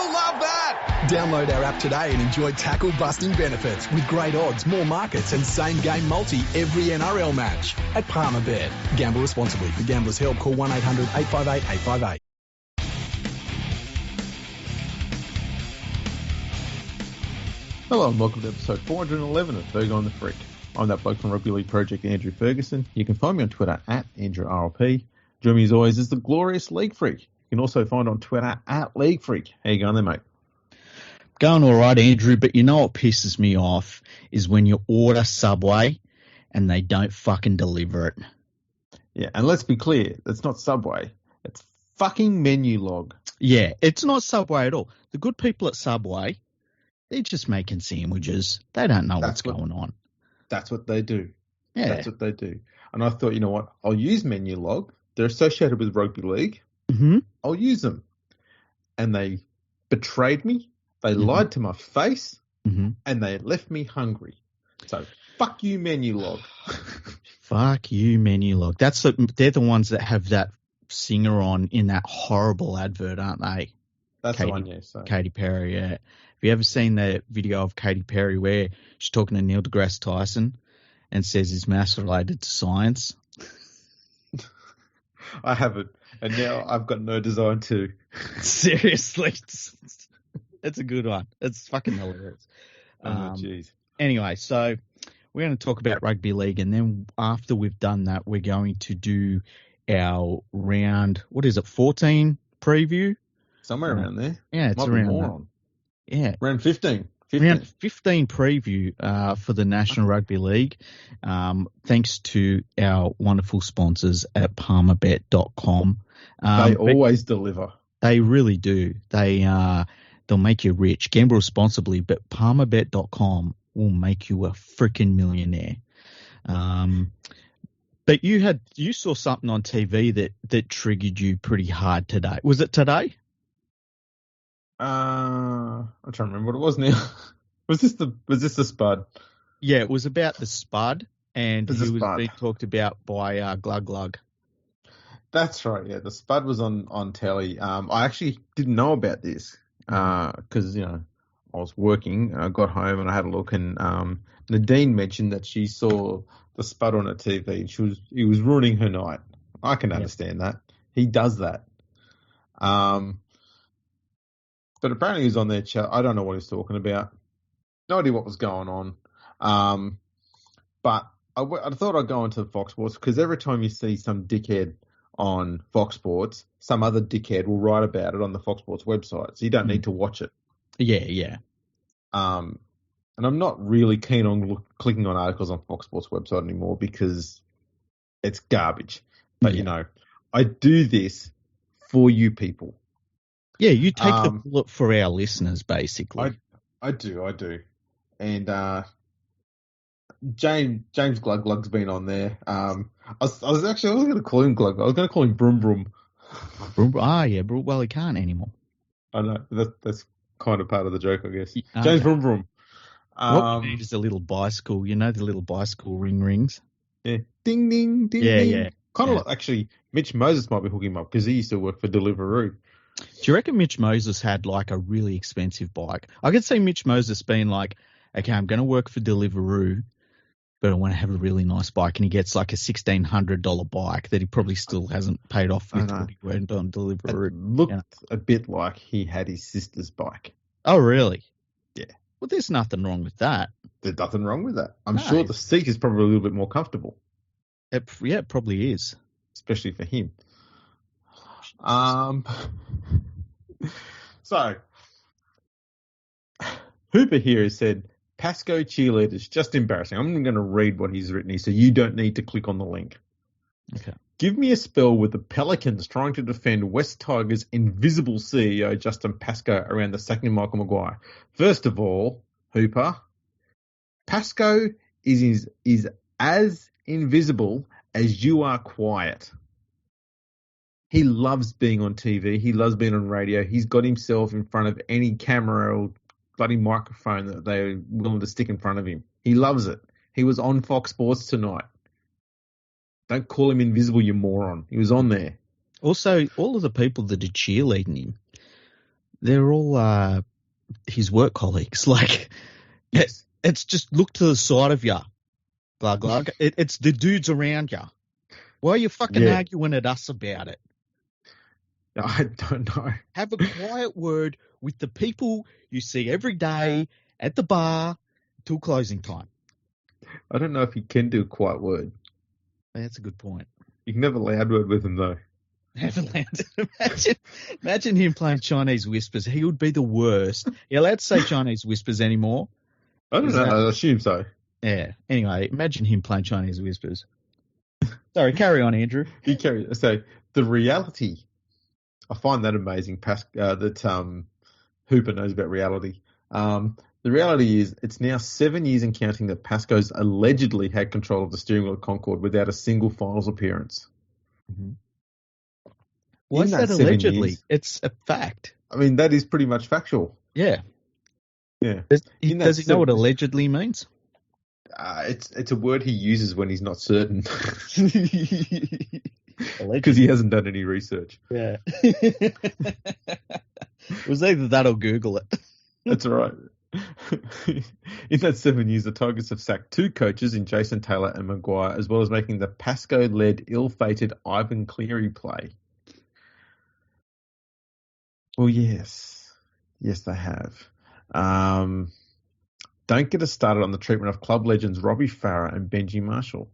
You'll love that. Download our app today and enjoy tackle-busting benefits with great odds, more markets and same-game multi every NRL match at Palmerbet. Gamble responsibly. For Gamblers' Help, call 1-800-858-858. Hello and welcome to episode 411 of Fergo and the Freak. I'm that bloke from Rugby League Project, Andrew Ferguson. You can find me on Twitter at AndrewRLP. Joining me as always is the glorious League Freak. You can also find on Twitter at League Freak. How you going there, mate? Going all right, Andrew, but you know what pisses me off is when you order Subway and they don't fucking deliver it. Yeah, and let's be clear, it's not Subway. It's fucking menu log. Yeah, it's not Subway at all. The good people at Subway, they're just making sandwiches. They don't know what's going on. That's what they do. Yeah. That's what they do. And I thought, you know what? I'll use menu log. They're associated with Rugby League. Mm-hmm. I'll use them. And they betrayed me. They lied to my face. Mm-hmm. And they left me hungry. So, fuck you, menu log. Fuck you, menu log. They're the ones that have that singer on in that horrible advert, aren't they? That's the one, yeah. So. Katy Perry, yeah. Have you ever seen the video of Katy Perry where she's talking to Neil deGrasse Tyson and says his maths related to science? I haven't. And now I've got no desire to. Seriously. It's a good one. It's fucking hilarious. Oh, jeez. Anyway, so we're going to talk about Rugby League, and then after we've done that, we're going to do our round, 14 preview? Somewhere around there. Yeah, it's might around be more that. on. Yeah. Round 15. Round 15 preview for the National Rugby League, thanks to our wonderful sponsors at Palmerbet.com. They always deliver. They really do. They'll make you rich. Gamble responsibly, but Palmerbet.com will make you a freaking millionaire. But you saw something on TV that triggered you pretty hard today. Was it today? I'm trying to remember what it was now. Was this the Spud? Yeah, it was about the Spud, and he was being talked about by Glug Glug. That's right. Yeah, the Spud was on telly. I actually didn't know about this because I was working. I got home and I had a look, and Nadine mentioned that she saw the Spud on her TV. And he was ruining her night. I can understand that. He does that. But apparently he was on their chat. I don't know what he's talking about. No idea what was going on. But I thought I'd go into Fox Sports because every time you see some dickhead on Fox Sports, some other dickhead will write about it on the Fox Sports website. So you don't need to watch it. Yeah. And I'm not really keen on clicking on articles on Fox Sports website anymore because it's garbage. But, I do this for you people. Yeah, you take the bullet for our listeners, basically. I do. And James Glug Glug's been on there. I was going to call him Glug. I was going to call him Brum Brum. Yeah, well, he can't anymore. I know. That's kind of part of the joke, I guess. Okay. James Brum Brum. What we need is a little bicycle. The little bicycle rings? Yeah. Ding, ding, ding, yeah, ding. Yeah. Kind of like, actually, Mitch Moses might be hooking him up because he used to work for Deliveroo. Do you reckon Mitch Moses had like a really expensive bike? I could see Mitch Moses being like, okay, I'm going to work for Deliveroo, but I want to have a really nice bike. And he gets like a $1,600 bike that he probably still hasn't paid off with what he went on Deliveroo. It looked a bit like he had his sister's bike. Oh, really? Yeah. Well, there's nothing wrong with that. There's nothing wrong with that. I'm sure the seat is probably a little bit more comfortable. It probably is. Especially for him. So, Hooper here has said, Pasco cheerleaders, just embarrassing. I'm going to read what he's written here so you don't need to click on the link. Okay. Give me a spell with the Pelicans trying to defend West Tigers' invisible CEO, Justin Pascoe, around the sacking of Michael Maguire. First of all, Hooper, Pascoe is as invisible as you are quiet. He loves being on TV. He loves being on radio. He's got himself in front of any camera or bloody microphone that they're willing to stick in front of him. He loves it. He was on Fox Sports tonight. Don't call him invisible, you moron. He was on there. Also, all of the people that are cheerleading him, they're all his work colleagues. Like, Yes. it's just look to the side of you, glug glug. It's the dudes around you. Why are you fucking arguing at us about it? I don't know. Have a quiet word with the people you see every day at the bar till closing time. I don't know if you can do a quiet word. That's a good point. You can have a loud word with him, though. Imagine him playing Chinese whispers. He would be the worst. You allowed to say Chinese whispers anymore? I don't know. I assume so. Yeah. Anyway, imagine him playing Chinese whispers. Sorry, carry on, Andrew. So the reality, I find that amazing. That Hooper knows about reality. The reality is, it's now 7 years and counting that Pascoe's allegedly had control of the steering wheel of Concord without a single finals appearance. Mm-hmm. Why is that allegedly? Years, it's a fact. I mean, that is pretty much factual. Yeah. Yeah. Does he know what allegedly means? It's a word he uses when he's not certain. Because he hasn't done any research. Yeah. It was either that or Google it. That's right. In that 7 years, the Tigers have sacked 2 coaches in Jason Taylor and Maguire, as well as making the Pascoe-led, ill-fated Ivan Cleary play. Well, yes. Yes, they have. Don't get us started on the treatment of club legends Robbie Farah and Benji Marshall.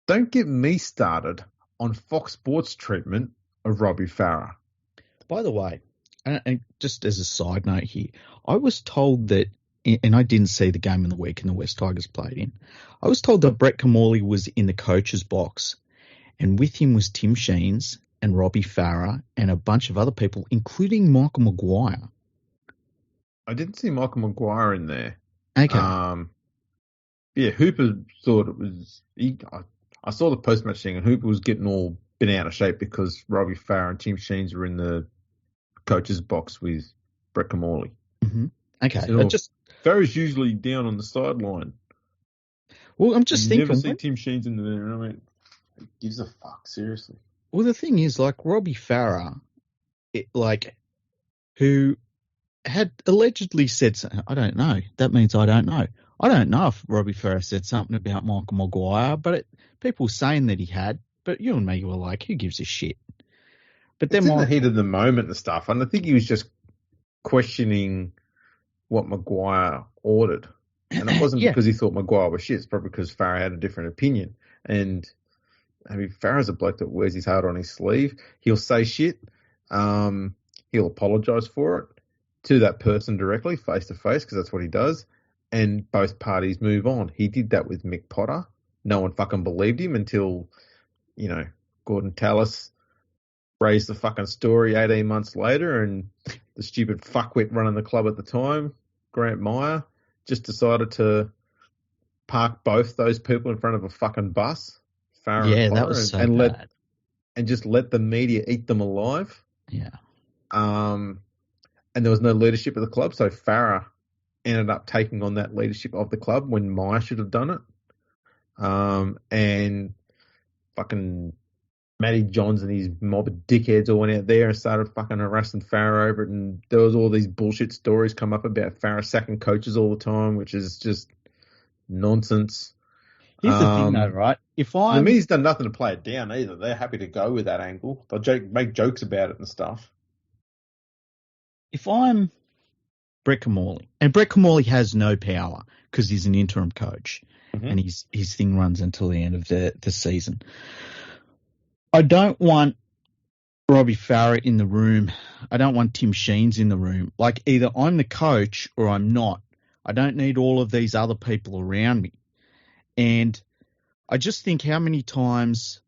Don't get me started on Fox Sports' treatment of Robbie Farah. By the way, and just as a side note here, I was told that, and I didn't see the game in the week and the West Tigers played in, I was told that Brett Camorley was in the coach's box, and with him was Tim Sheens and Robbie Farah and a bunch of other people, including Michael Maguire. I didn't see Michael Maguire in there. Okay. Yeah, Hooper thought it was... I saw the post-match thing, and Hooper was getting all bent out of shape because Robbie Farah and Tim Sheens were in the coach's box with Brett Camorley. Mm-hmm. Okay. So Farah's usually down on the sideline. Well, I'm just thinking... never see Tim Sheens in there, and I mean, who gives a fuck, seriously? Well, the thing is, like, Robbie Farah, who had allegedly said something, I don't know. That means I don't know. I don't know if Robbie Farah said something about Michael Maguire, but people saying that he had, but you and me were like, who gives a shit? But then in the heat of the moment and stuff, and I think he was just questioning what Maguire ordered. And it wasn't because he thought Maguire was shit, it's probably because Farah had a different opinion. And I mean, Farah's a bloke that wears his heart on his sleeve. He'll say shit. He'll apologise for it to that person directly, face to face, because that's what he does. And both parties move on. He did that with Mick Potter. No one fucking believed him until, Gordon Tallis raised the fucking story 18 months later, and the stupid fuckwit running the club at the time, Grant Meyer, just decided to park both those people in front of a fucking bus. Farah and Potter, that was so bad. And just let the media eat them alive. Yeah. And there was no leadership of the club, so Farah ended up taking on that leadership of the club when Meyer should have done it. And fucking Matty Johns and his mob of dickheads all went out there and started fucking harassing Farah over it, and there was all these bullshit stories come up about Farah sacking coaches all the time, which is just nonsense. Here's the thing though, right? The media's done nothing to play it down either. They're happy to go with that angle. They'll make jokes about it and stuff. If I'm Brett Camorley, and Brett Camorley has no power because he's an interim coach, and his thing runs until the end of the season. I don't want Robbie Farah in the room. I don't want Tim Sheens in the room. Like, either I'm the coach or I'm not. I don't need all of these other people around me. And I just think how many times,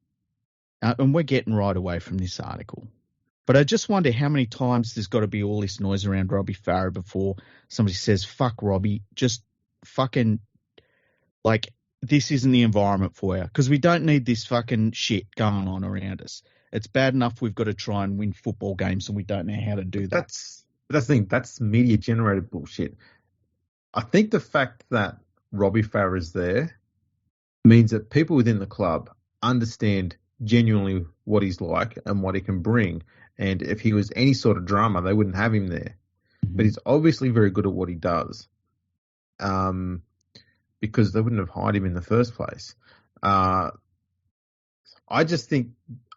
and we're getting right away from this article, but I just wonder how many times there's got to be all this noise around Robbie Farah before somebody says, fuck Robbie, just fucking, like, this isn't the environment for you, because we don't need this fucking shit going on around us. It's bad enough we've got to try and win football games and we don't know how to do that. That's the thing. That's media-generated bullshit. I think the fact that Robbie Farah is there means that people within the club understand genuinely what he's like and what he can bring. And if he was any sort of drama, they wouldn't have him there. Mm-hmm. But he's obviously very good at what he does, because they wouldn't have hired him in the first place. I just think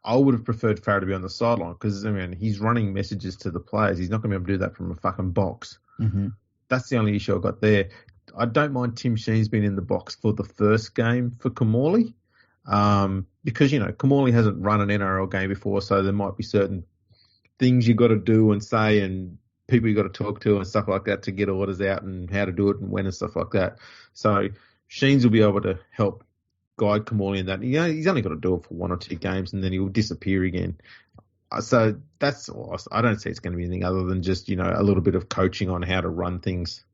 I would have preferred Farah to be on the sideline because, I mean, he's running messages to the players. He's not going to be able to do that from a fucking box. Mm-hmm. That's the only issue I got there. I don't mind Tim Sheen's been in the box for the first game for Kamali, because, Kamali hasn't run an NRL game before, so there might be certain things you got to do and say and people you got to talk to and stuff like that to get orders out and how to do it and when and stuff like that. So Sheens will be able to help guide Kamali in that. He's only got to do it for 1 or 2 games and then he'll disappear again. So that's all. I don't see it's going to be anything other than just, a little bit of coaching on how to run things.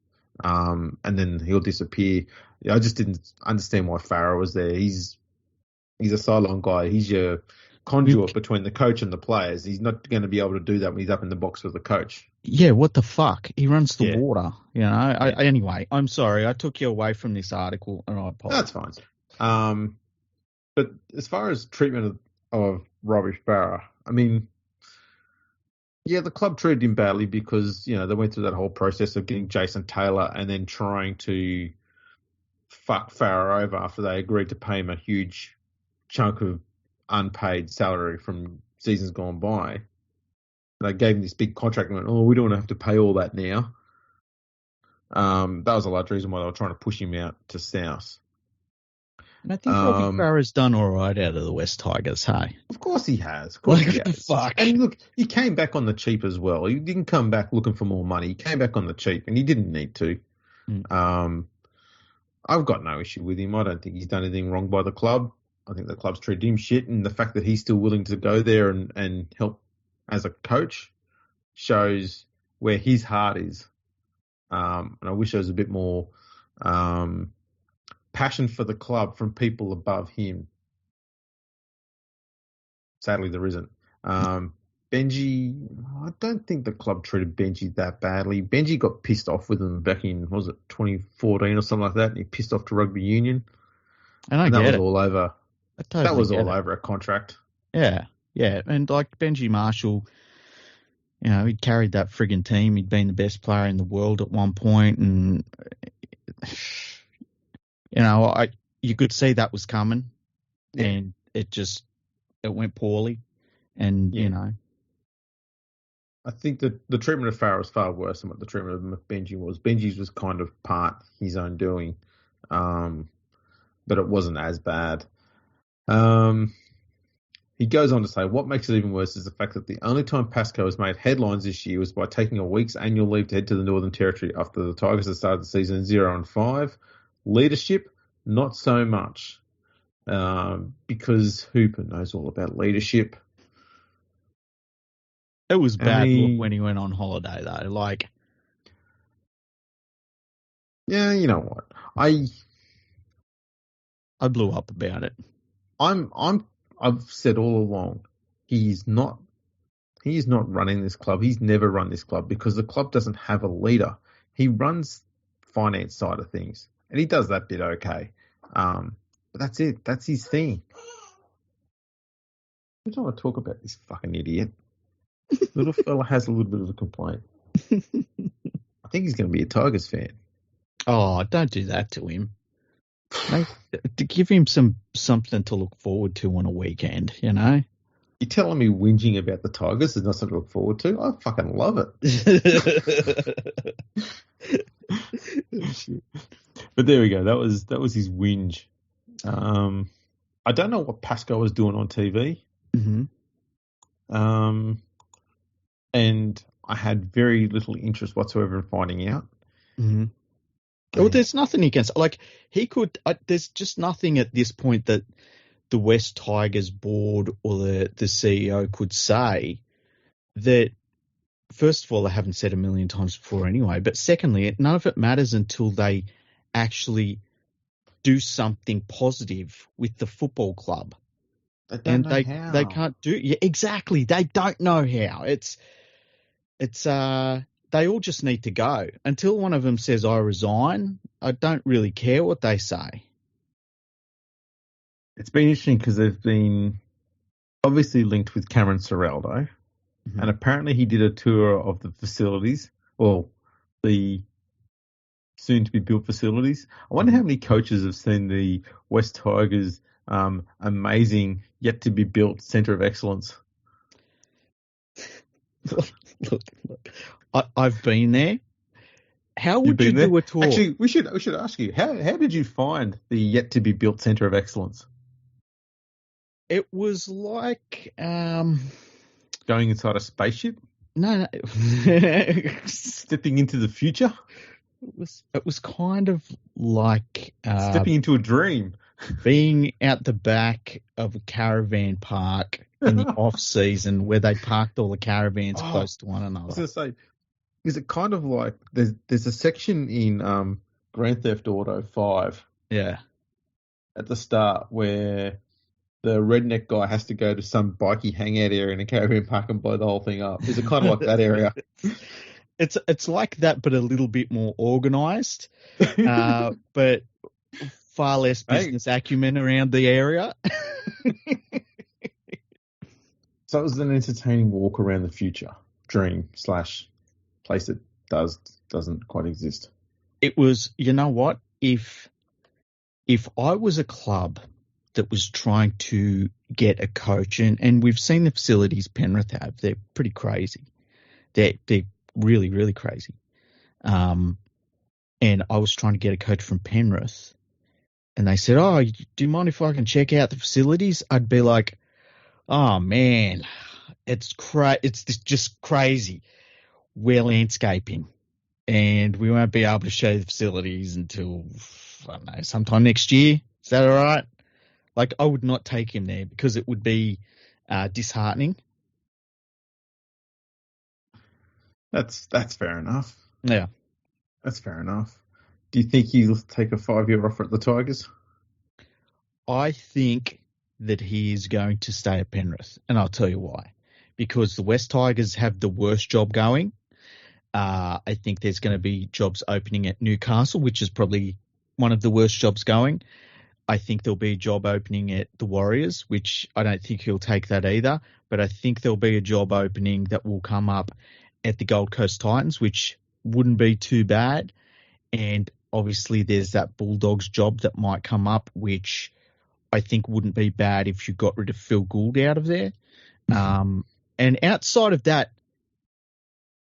And then he'll disappear. I just didn't understand why Farah was there. He's a sideline guy. He's your conduit between the coach and the players. He's not going to be able to do that when he's up in the box with the coach. Yeah, what the fuck? He runs the water, Anyway, I'm sorry. I took you away from this article and I apologize. That's fine. But as far as treatment of Robbie Farah, I mean, yeah, the club treated him badly because, they went through that whole process of getting Jason Taylor and then trying to fuck Farah over after they agreed to pay him a huge chunk of unpaid salary from seasons gone by. They gave him this big contract and went, we don't want to have to pay all that now. That was a large reason why they were trying to push him out to South. And I think Robbie Farah's done all right out of the West Tigers, hey? Of course he has. What the fuck? And look, he came back on the cheap as well. He didn't come back looking for more money. He came back on the cheap, and he didn't need to. I've got no issue with him. I don't think he's done anything wrong by the club. I think the club's treated him shit, and the fact that he's still willing to go there and help as a coach shows where his heart is. And I wish there was a bit more passion for the club from people above him. Sadly, there isn't. Benji, I don't think the club treated Benji that badly. Benji got pissed off with him back in, 2014 or something like that, and he pissed off to rugby union. And that was all over. That was all over a contract. Yeah, and like Benji Marshall, he'd carried that friggin' team. He'd been the best player in the world at one point, and you could see that was coming, and it went poorly, and I think that the treatment of Farah was far worse than what the treatment of Benji was. Benji's was kind of part his own doing, but it wasn't as bad. He goes on to say, what makes it even worse is the fact that the only time Pascoe has made headlines this year was by taking a week's annual leave to head to the Northern Territory after the Tigers had started the season 0-5. Leadership, not so much, because Hooper knows all about leadership. It was bad look when he went on holiday, though. Like, yeah, you know what? I blew up about it. I've said all along, he is not running this club. He's never run this club because the club doesn't have a leader. He runs finance side of things, and he does that bit okay. But that's it. That's his thing. I don't want to talk about this fucking idiot. Little fella has a little bit of a complaint. I think he's going to be a Tigers fan. Oh, don't do that to him. To give him something to look forward to on a weekend, You're telling me whinging about the Tigers is not something to look forward to? I fucking love it. But there we go. That was his whinge. I don't know what Pascoe was doing on TV. Mm-hmm. And I had very little interest whatsoever in finding out. Mm-hmm. Well, there's nothing he can say. Like, he could. There's just nothing at this point that the West Tigers board or the CEO could say that. First of all, they haven't said a million times before anyway. But secondly, none of it matters until they actually do something positive with the football club. They don't know how. They can't do. Yeah, exactly. They don't know how. It's. They all just need to go. Until one of them says, I resign, I don't really care what they say. It's been interesting because they've been obviously linked with Cameron Ciraldo, and apparently he did a tour of the facilities, or the soon-to-be-built facilities. I wonder how many coaches have seen the West Tigers' amazing, yet-to-be-built Centre of Excellence. Look. I've been there. How would you do a tour? Actually, we should ask you, how did you find the yet-to-be-built Centre of Excellence? It was like... going inside a spaceship? No. Stepping into the future? It was kind of like... stepping into a dream. Being out the back of a caravan park in the off-season where they parked all the caravans close to one another. I was going to say, is it kind of like... There's a section in Grand Theft Auto 5 at the start where the redneck guy has to go to some bikey hangout area in a caravan park and blow the whole thing up. Is it kind of like that area? It's like that, but a little bit more organised, but far less business acumen around the area. So it was an entertaining walk around the future, dream / place that doesn't quite exist. It was, you know what? If I was a club that was trying to get a coach, and we've seen the facilities Penrith have, they're pretty crazy. They're really, really crazy. And I was trying to get a coach from Penrith, and they said, "Oh, do you mind if I can check out the facilities?" I'd be like, "Oh man, it's just crazy. We're landscaping, and we won't be able to show you the facilities until, I don't know, sometime next year. Is that all right?" Like, I would not take him there because it would be disheartening. That's fair enough. Yeah. That's fair enough. Do you think he'll take a 5-year offer at the Tigers? I think that he is going to stay at Penrith, and I'll tell you why. Because the West Tigers have the worst job going. I think there's going to be jobs opening at Newcastle, which is probably one of the worst jobs going. I think there'll be a job opening at the Warriors, which I don't think he'll take that either. But I think there'll be a job opening that will come up at the Gold Coast Titans, which wouldn't be too bad. And obviously there's that Bulldogs job that might come up, which I think wouldn't be bad if you got rid of Phil Gould out of there. And outside of that,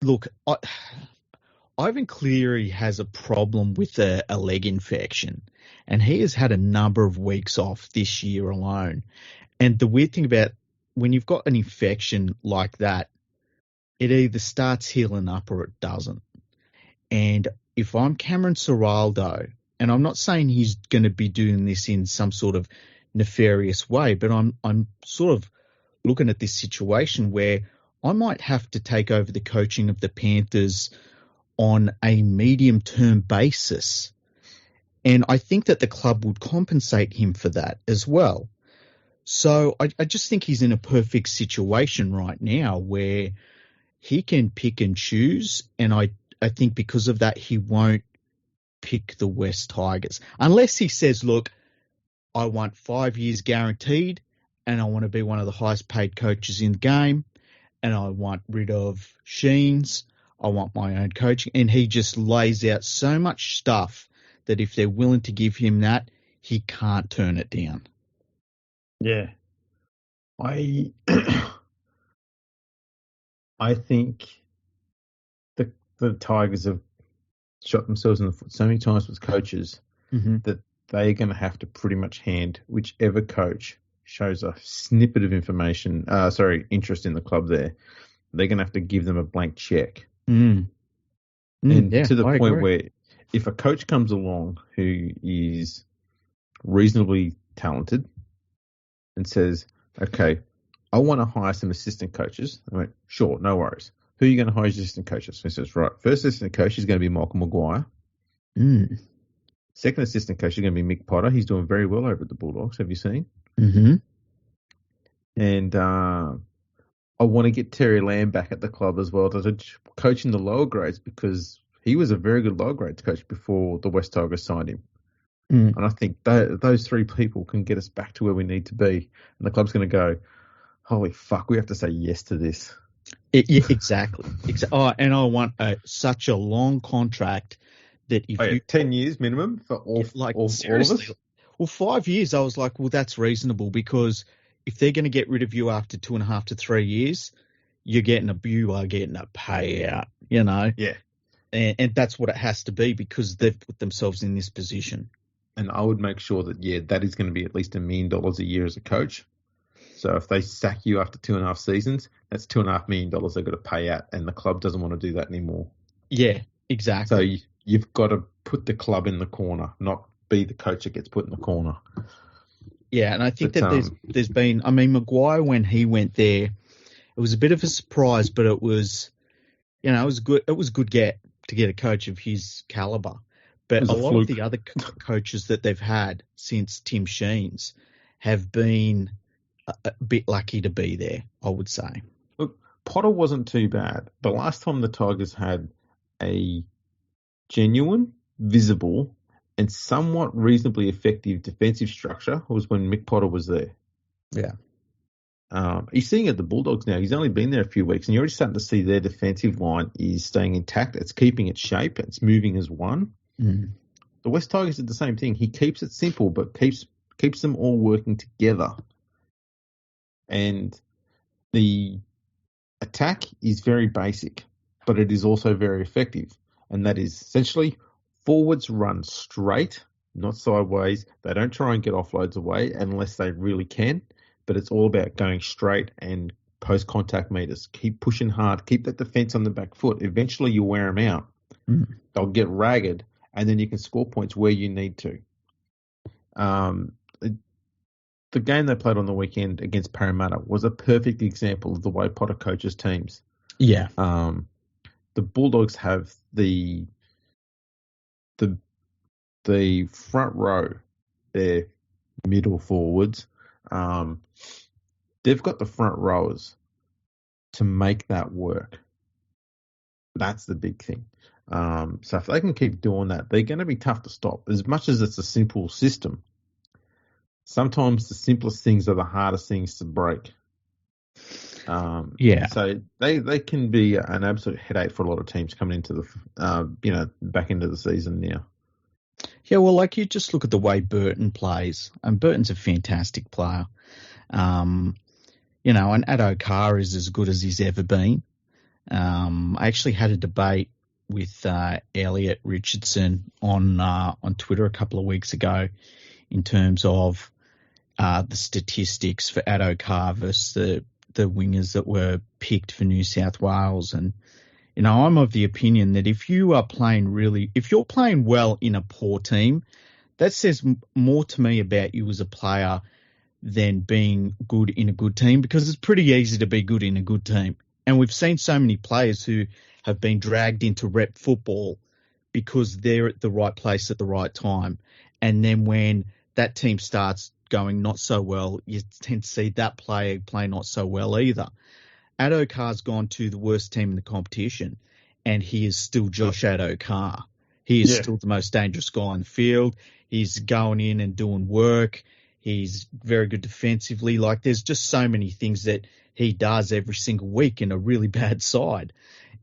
look, Ivan Cleary has a problem with a leg infection, and he has had a number of weeks off this year alone. And the weird thing about when you've got an infection like that, it either starts healing up or it doesn't. And if I'm Cameron Ciraldo, and I'm not saying he's going to be doing this in some sort of nefarious way, but I'm sort of looking at this situation where I might have to take over the coaching of the Panthers on a medium-term basis. And I think that the club would compensate him for that as well. So I just think he's in a perfect situation right now where he can pick and choose. And I think because of that, he won't pick the West Tigers. Unless he says, look, I want 5 years guaranteed and I want to be one of the highest paid coaches in the game and I want rid of Sheens. I want my own coaching. And he just lays out so much stuff that if they're willing to give him that, he can't turn it down. Yeah. I think the Tigers have shot themselves in the foot so many times with coaches that they're going to have to pretty much hand whichever coach shows a snippet of interest in the club there. They're going to have to give them a blank check. And to the point where if a coach comes along who is reasonably talented and says, okay, I want to hire some assistant coaches. I went, sure, no worries. Who are you going to hire as assistant coaches? So he says, right, first assistant coach is going to be Malcolm Maguire. Second assistant coach is going to be Mick Potter. He's doing very well over at the Bulldogs. Have you seen? And I want to get Terry Lamb back at the club as well to coach in the lower grades because he was a very good lower grades coach before the West Tigers signed him. And I think those three people can get us back to where we need to be. And the club's going to go, holy fuck, we have to say yes to this. Yeah, exactly. Oh, and I want such a long contract that if you 10 years minimum for all of seriously, us? well, 5 years, I was like, well, that's reasonable because if they're going to get rid of you after 2.5 to 3 years, you are getting a payout, you know? Yeah. And that's what it has to be because they've put themselves in this position. And I would make sure that, that is going to be at least $1 million a year as a coach. So if they sack you after 2.5 seasons, that's $2.5 million they've got to pay out, and the club doesn't want to do that anymore. Yeah, exactly. So you've got to put the club in the corner, not be the coach that gets put in the corner. Yeah, and I think there's been, I mean, Maguire, when he went there, it was a bit of a surprise, but it was, you know, it was good. It was a good get to get a coach of his caliber. But a lot of the other coaches that they've had since Tim Sheens have been a bit lucky to be there, I would say. Look, Potter wasn't too bad. The last time the Tigers had a genuine, visible, and somewhat reasonably effective defensive structure was when Mick Potter was there. Yeah. He's seeing at the Bulldogs now. He's only been there a few weeks, and you're already starting to see their defensive line is staying intact. It's keeping its shape. It's moving as one. Mm. The West Tigers did the same thing. He keeps it simple, but keeps them all working together. And the attack is very basic, but it is also very effective. And that is essentially forwards run straight, not sideways. They don't try and get offloads away unless they really can. But it's all about going straight and post-contact meters. Keep pushing hard. Keep that defense on the back foot. Eventually, you'll wear them out. Mm. They'll get ragged, and then you can score points where you need to. The game they played on the weekend against Parramatta was a perfect example of the way Potter coaches teams. Yeah. The Bulldogs have the front row, their middle forwards. They've got the front rowers to make that work. That's the big thing. So if they can keep doing that, they're going to be tough to stop. As much as it's a simple system, sometimes the simplest things are the hardest things to break. Yeah. So they can be an absolute headache for a lot of teams coming into the back into the season now. Yeah, well, like you just look at the way Burton plays, and Burton's a fantastic player. And Addo Carr is as good as he's ever been. I actually had a debate with Elliot Richardson on Twitter a couple of weeks ago in terms of the statistics for Addo Carr versus the wingers that were picked for New South Wales. And, I'm of the opinion that if you're playing well in a poor team, that says more to me about you as a player than being good in a good team, because it's pretty easy to be good in a good team. And we've seen so many players who have been dragged into rep football because they're at the right place at the right time. And then when that team starts going not so well, you tend to see that player play not so well either. Addo Carr's gone to the worst team in the competition, and he is still Josh Addo Carr. He is still the most dangerous guy on the field. He's going in and doing work. He's very good defensively. Like, there's just so many things that he does every single week in a really bad side.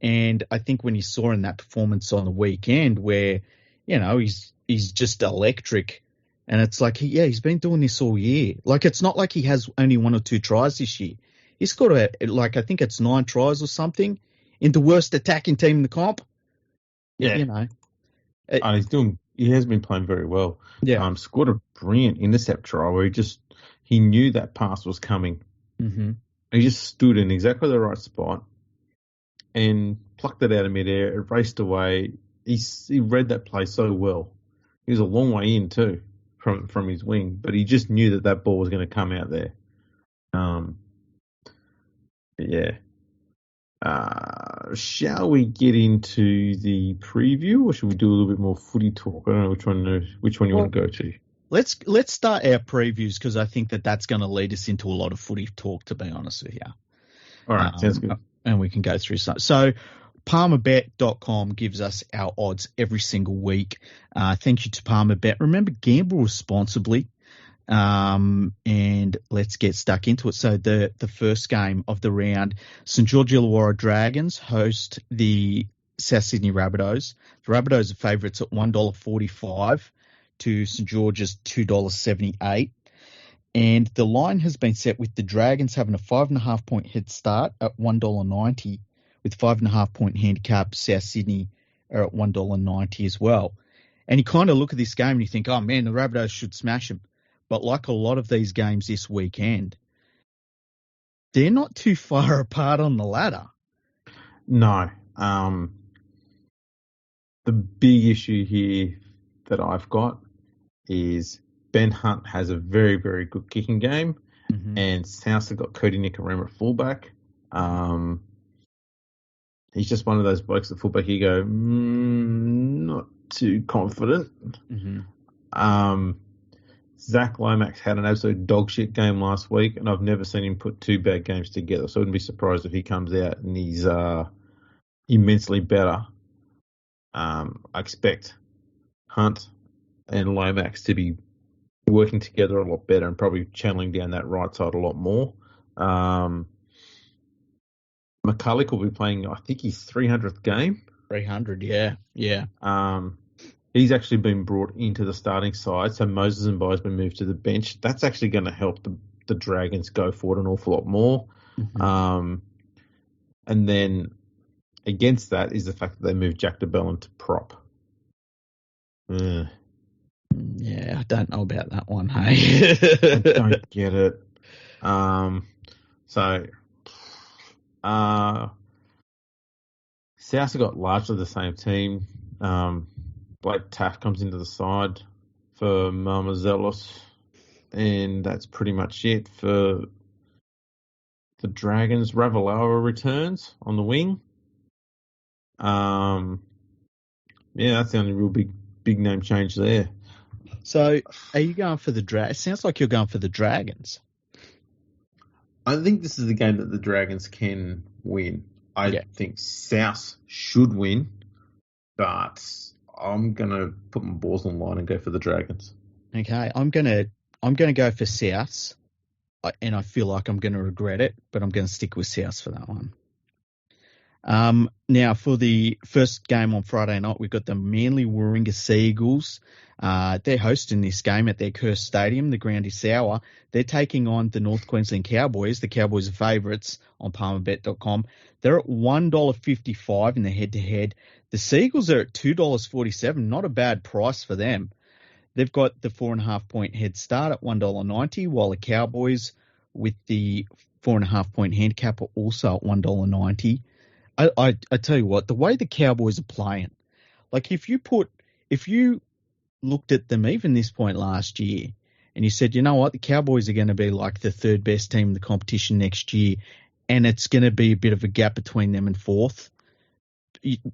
And I think when you saw in that performance on the weekend where, he's just electric, and it's like, he's been doing this all year. Like, it's not like he has only 1 or 2 tries this year. He's got I think it's 9 tries or something in the worst attacking team in the comp. Yeah. And he has been playing very well. Yeah. Scored a brilliant intercept try where he knew that pass was coming. Mm-hmm. He just stood in exactly the right spot and plucked it out of midair. It raced away. He read that play so well. He was a long way in too from his wing, but he just knew that ball was going to come out there. Shall we get into the preview, or should we do a little bit more footy talk? I don't know which one you want to go to. Let's start our previews, because I think that's going to lead us into a lot of footy talk, to be honest with you. All right, sounds good. And we can go through some. So Palmerbet.com gives us our odds every single week. Thank you to Palmerbet. Remember, gamble responsibly. And let's get stuck into it. So the first game of the round, St George Illawarra Dragons host the South Sydney Rabbitohs. The Rabbitohs are favourites at $1.45 to St George's $2.78. And the line has been set with the Dragons having a 5.5 point head start at $1.90, with 5.5 point handicap. South Sydney are at $1.90 as well. And you kind of look at this game and you think, oh man, the Rabbitohs should smash them. But like a lot of these games this weekend, they're not too far apart on the ladder. No. The big issue here that I've got is Ben Hunt has a very, very good kicking game, and South have got Cody Nicarima at fullback. He's just one of those blokes at fullback you go, not too confident. Zach Lomax had an absolute dog shit game last week, and I've never seen him put two bad games together, so I wouldn't be surprised if he comes out and he's immensely better. I expect Hunt and Lomax to be working together a lot better and probably channeling down that right side a lot more. McCulloch will be playing, I think, his 300th game. 300, yeah. He's actually been brought into the starting side, so Moses and Bai's been moved to the bench. That's actually going to help the Dragons go forward an awful lot more. And then against that is the fact that they moved Jack DeBellin to prop. Yeah, I don't know about that one, hey? I don't get it. South have got largely the same team. Blake Taft comes into the side for Marmazelos, and that's pretty much it for the Dragons. Ravalawa returns on the wing. Yeah, that's the only real big name change there. So, are you going for the Dragons? It sounds like you're going for the Dragons. I think this is the game that the Dragons can win. I think South should win, but I'm gonna put my balls on the line and go for the Dragons. Okay, I'm gonna go for South, and I feel like I'm gonna regret it, but I'm gonna stick with South for that one. Now for the first game on Friday night, we've got the Manly Warringah Sea Eagles. They're hosting this game at their Kerr Stadium. The ground is sour. They're taking on the North Queensland Cowboys. The Cowboys are favourites on Palmerbet.com. They're at $1.55 in the head-to-head. The Seagulls are at $2.47. Not a bad price for them. They've got the 4.5 point head start at $1.90, while the Cowboys with the 4.5 point handicap are also at $1.90. I tell you what, the way the Cowboys are playing, like if you looked at them even this point last year and you said, you know what, the Cowboys are going to be like the third best team in the competition next year, and it's going to be a bit of a gap between them and fourth,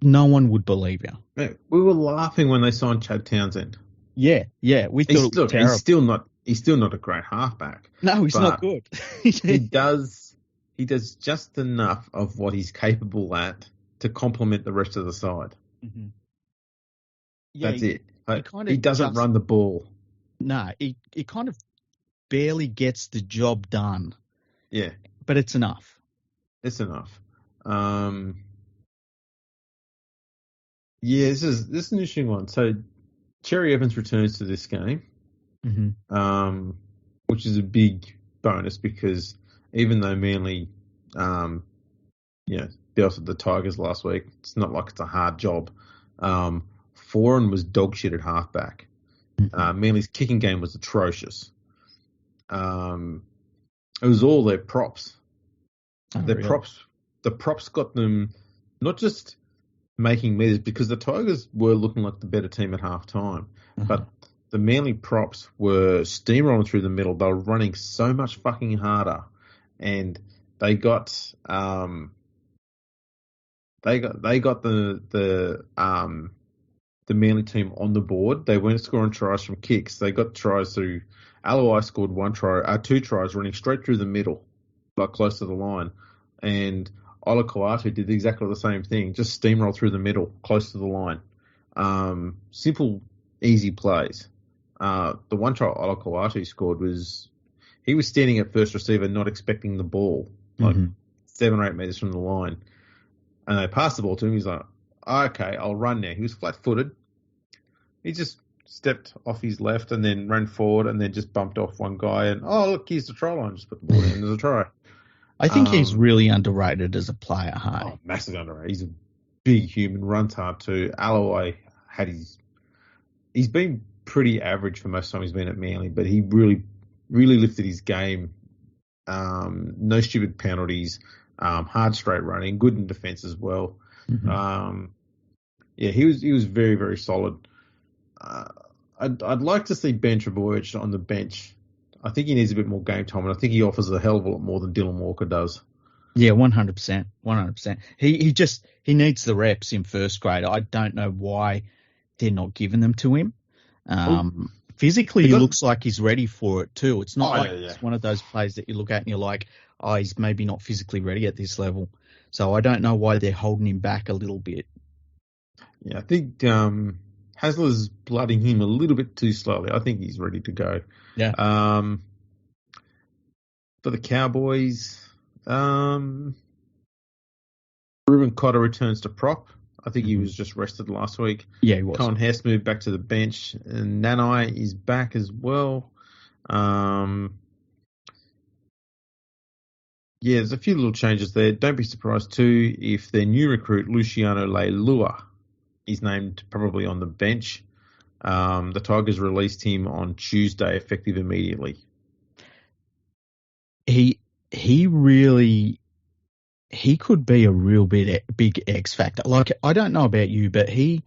no one would believe you. We were laughing when they signed Chad Townsend. Yeah, we thought it was terrible. He's still not a great halfback. No, he's not good. He does just enough of what he's capable at to complement the rest of the side. Yeah, that's it. He doesn't run the ball. No, he kind of barely gets the job done. Yeah. But it's enough. It's enough. Yeah, this is an interesting one. So Cherry Evans returns to this game, which is a big bonus because even though Manly, dealt with the Tigers last week, it's not like it's a hard job. Foran was dog shit at halfback. Manly's kicking game was atrocious. It was all their props. The props got them not just making meters because the Tigers were looking like the better team at half time, but the Manly props were steamrolling through the middle. They were running so much fucking harder, and they got the Manly team on the board. They weren't scoring tries from kicks. They got tries through. Aloi scored two tries running straight through the middle, like close to the line, and Ola Kawatu did exactly the same thing, just steamroll through the middle, close to the line. Simple, easy plays. the one try Olakolatu scored was he was standing at first receiver, not expecting the ball, like 7 or 8 meters from the line, and they passed the ball to him. He's like, "Okay, I'll run now." He was flat-footed. He just stepped off his left and then ran forward and then just bumped off one guy and, oh, look, here's the try line. Just put the ball in as a try. I think he's really underrated as a player, hey? Oh, massively underrated. He's a big human, runs hard too. Alloway he's been pretty average for most of the time he's been at Manly, but he really, really lifted his game. No stupid penalties, hard straight running, good in defence as well. He was very, very solid. I'd like to see Ben Trebojevic on the bench. I think he needs a bit more game time, and I think he offers a hell of a lot more than Dylan Walker does. Yeah, 100%. 100%. He needs the reps in first grade. I don't know why they're not giving them to him. Physically, he looks like he's ready for it too. It's not it's one of those players that you look at and you're like, oh, he's maybe not physically ready at this level. So I don't know why they're holding him back a little bit. Yeah, I think Hasler's blooding him a little bit too slowly. I think he's ready to go. Yeah. For the Cowboys, Ruben Cotter returns to prop. I think he was just rested last week. Yeah, he was. Cohen Hess moved back to the bench, and Nanai is back as well. There's a few little changes there. Don't be surprised too if their new recruit Luciano Leilua is named probably on the bench. The Tigers released him on Tuesday, effective immediately. He could be a real big X factor. Like, I don't know about you, but he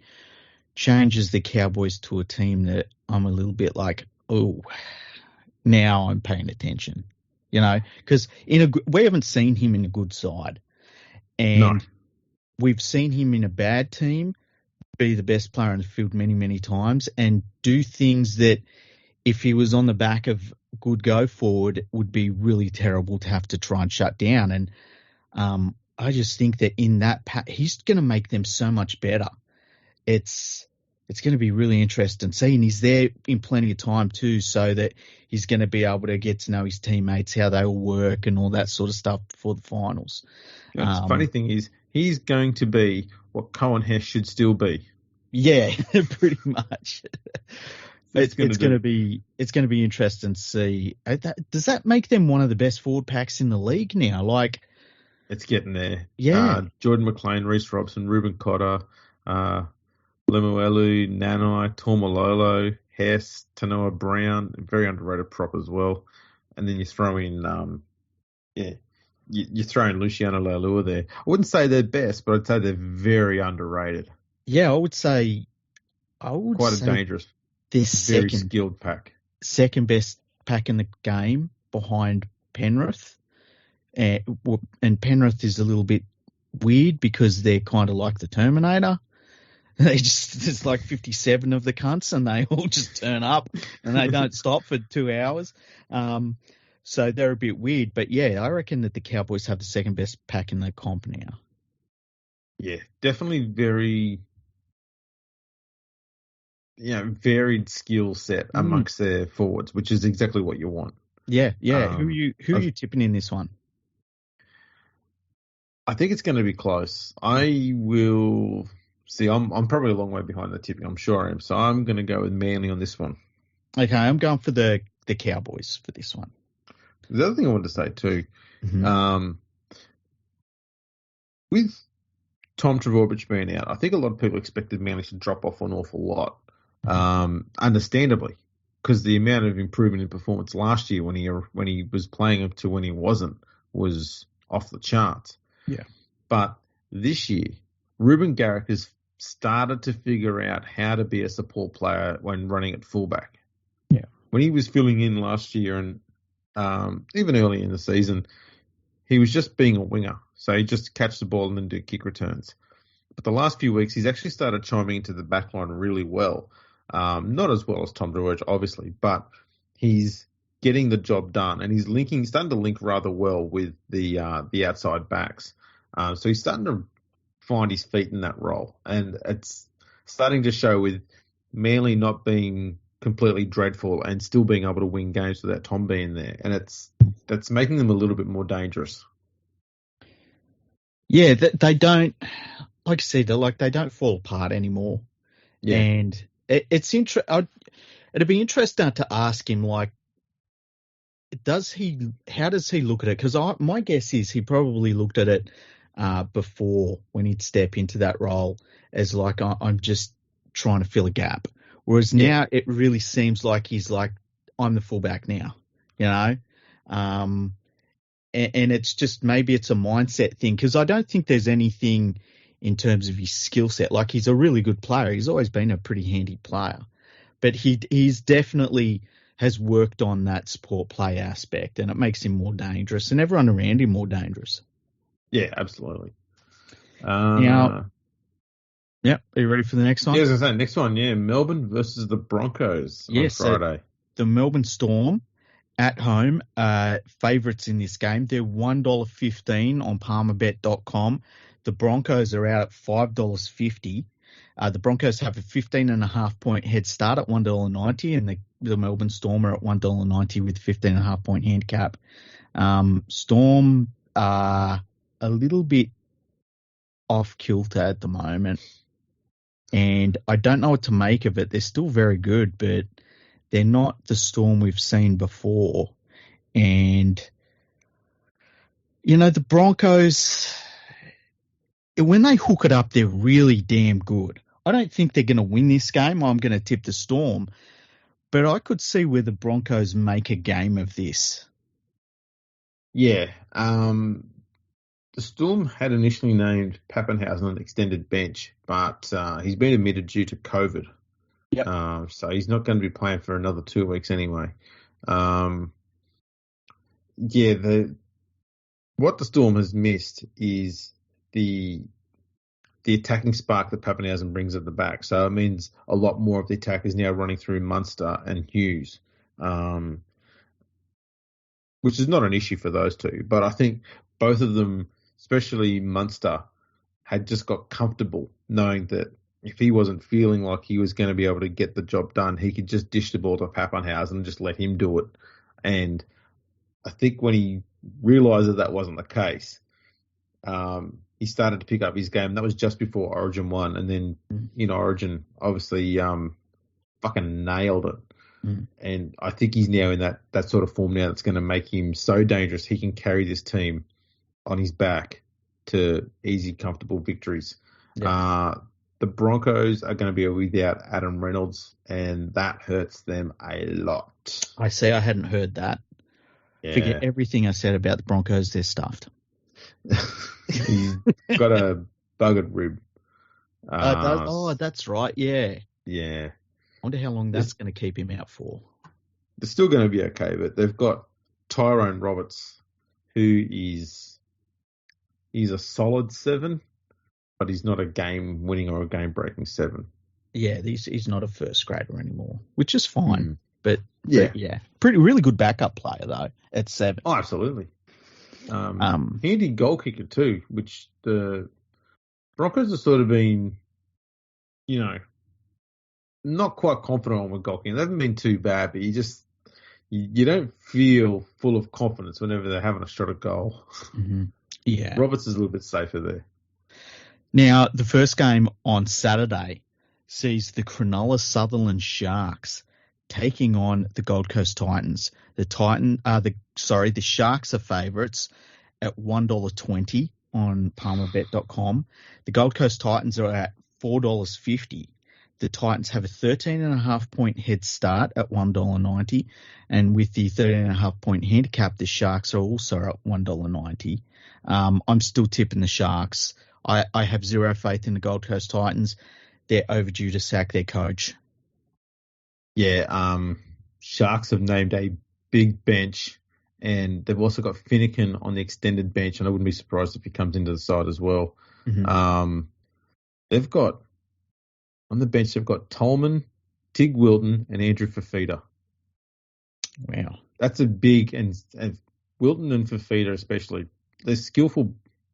changes the Cowboys to a team that I'm a little bit like, oh, now I'm paying attention. You know, because we haven't seen him in a good side, and we've seen him in a bad team be the best player in the field many, many times and do things that if he was on the back of good go forward would be really terrible to have to try and shut down. And I just think that in that he's going to make them so much better. It's going to be really interesting seeing he's there in plenty of time too, so that he's going to be able to get to know his teammates, how they all work and all that sort of stuff before the finals. The funny thing is he's going to be what Cohen Hess should still be. Yeah, pretty much. It's going to be interesting to see. Does that make them one of the best forward packs in the league now? Like, it's getting there. Yeah. Jordan McLean, Reece Robson, Ruben Cotter, Lemuelu, Nanai, Malmolo, Hess, Tanoa Brown, very underrated prop as well. And then you throw in, you throw in Luciano Leilua there. I wouldn't say they're best, but I'd say they're very underrated. Yeah, I would say dangerous. They're very skilled pack. Second best pack in the game behind Penrith. And Penrith is a little bit weird because they're kind of like the Terminator. There's like 57 of the cunts and they all just turn up and they don't stop for 2 hours. So they're a bit weird. But yeah, I reckon that the Cowboys have the second best pack in the comp now. Yeah, definitely very, varied skill set amongst their forwards, which is exactly what you want. Yeah. Who are you tipping in this one? I think it's going to be close. I will see. I'm probably a long way behind the tipping. I'm sure I am. So I'm going to go with Manly on this one. Okay, I'm going for the Cowboys for this one. The other thing I wanted to say too, with Tom Trbojevic being out, I think a lot of people expected Manly to drop off an awful lot. Understandably, because the amount of improvement in performance last year when he was playing up to when he wasn't was off the charts. Yeah. But this year, Ruben Garrick has started to figure out how to be a support player when running at fullback. Yeah. When he was filling in last year and even early in the season, he was just being a winger. So he'd just catch the ball and then do kick returns. But the last few weeks, he's actually started chiming into the back line really well. Not as well as Tom Trbojevic, obviously, but he's getting the job done, and he's starting to link rather well with the outside backs. So he's starting to find his feet in that role, and it's starting to show with Manly not being completely dreadful and still being able to win games without Tom being there, and that's making them a little bit more dangerous. Yeah, they don't, like I said, they don't fall apart anymore. Yeah. And it'd be interesting to ask him, like, how does he look at it? Because my guess is he probably looked at it before, when he'd step into that role, as like, I'm just trying to fill a gap. Whereas now it really seems like he's like, I'm the fullback now, you know? And it's just, maybe it's a mindset thing, because I don't think there's anything in terms of his skill set. Like, he's a really good player. He's always been a pretty handy player. But he's definitely has worked on that support play aspect, and it makes him more dangerous and everyone around him more dangerous. Yeah, absolutely. Now, are you ready for the next one? Yeah, as I say, next one, Melbourne versus the Broncos on Friday. So the Melbourne Storm at home, favourites in this game. They're $1.15 on Palmerbet.com. The Broncos are out at $5.50. The Broncos have a 15.5-point head start at $1.90, and the Melbourne Storm are at $1.90 with 15.5-point handicap. Storm are a little bit off kilter at the moment, and I don't know what to make of it. They're still very good, but they're not the Storm we've seen before. And, you know, the Broncos, when they hook it up, they're really damn good. I don't think they're going to win this game. I'm going to tip the Storm. But I could see where the Broncos make a game of this. Yeah. The Storm had initially named Pappenhausen on the extended bench, but he's been admitted due to COVID. Yep. So he's not going to be playing for another 2 weeks anyway. What the Storm has missed is the attacking spark that Pappenhausen brings at the back. So it means a lot more of the attack is now running through Munster and Hughes, which is not an issue for those two. But I think both of them, especially Munster, had just got comfortable knowing that if he wasn't feeling like he was going to be able to get the job done, he could just dish the ball to Pappenhausen and just let him do it. And I think when he realised that wasn't the case, he started to pick up his game. That was just before Origin 1. And then, Origin obviously fucking nailed it. Mm. And I think he's now in that sort of form now that's going to make him so dangerous he can carry this team on his back to easy, comfortable victories. Yeah. The Broncos are going to be without Adam Reynolds, and that hurts them a lot. I see. I hadn't heard that. Yeah. Forget everything I said about the Broncos. They're stuffed. He's got a buggered rib. That's right. Yeah. Yeah. I wonder how long that's going to keep him out for. They're still going to be okay, but they've got Tyrone Roberts, who he's a solid 7, but he's not a game-winning or a game-breaking 7. Yeah, he's not a first grader anymore, which is fine. But really good backup player though at 7. Oh, absolutely. Handy goal kicker too, which the Broncos have sort of been, not quite confident on with goal kicking. They haven't been too bad, but you don't feel full of confidence whenever they're having a shot at goal. Mm-hmm. Yeah, Roberts is a little bit safer there. Now, the first game on Saturday sees the Cronulla Sutherland Sharks taking on the Gold Coast Titans. The Sharks are favourites at $1.20 on Palmerbet.com. The Gold Coast Titans are at $4.50. The Titans have a 13.5-point head start at $1.90, and with the 13.5-point handicap, the Sharks are also at $1.90. I'm still tipping the Sharks. I have zero faith in the Gold Coast Titans. They're overdue to sack their coach. Yeah, Sharks have named a big bench, and they've also got Finnegan on the extended bench, and I wouldn't be surprised if he comes into the side as well. Mm-hmm. They've got on the bench, they've got Tolman, Tig Wilton, and Andrew Fafita. Wow. That's a big, and Wilton and Fafita especially, they're skillful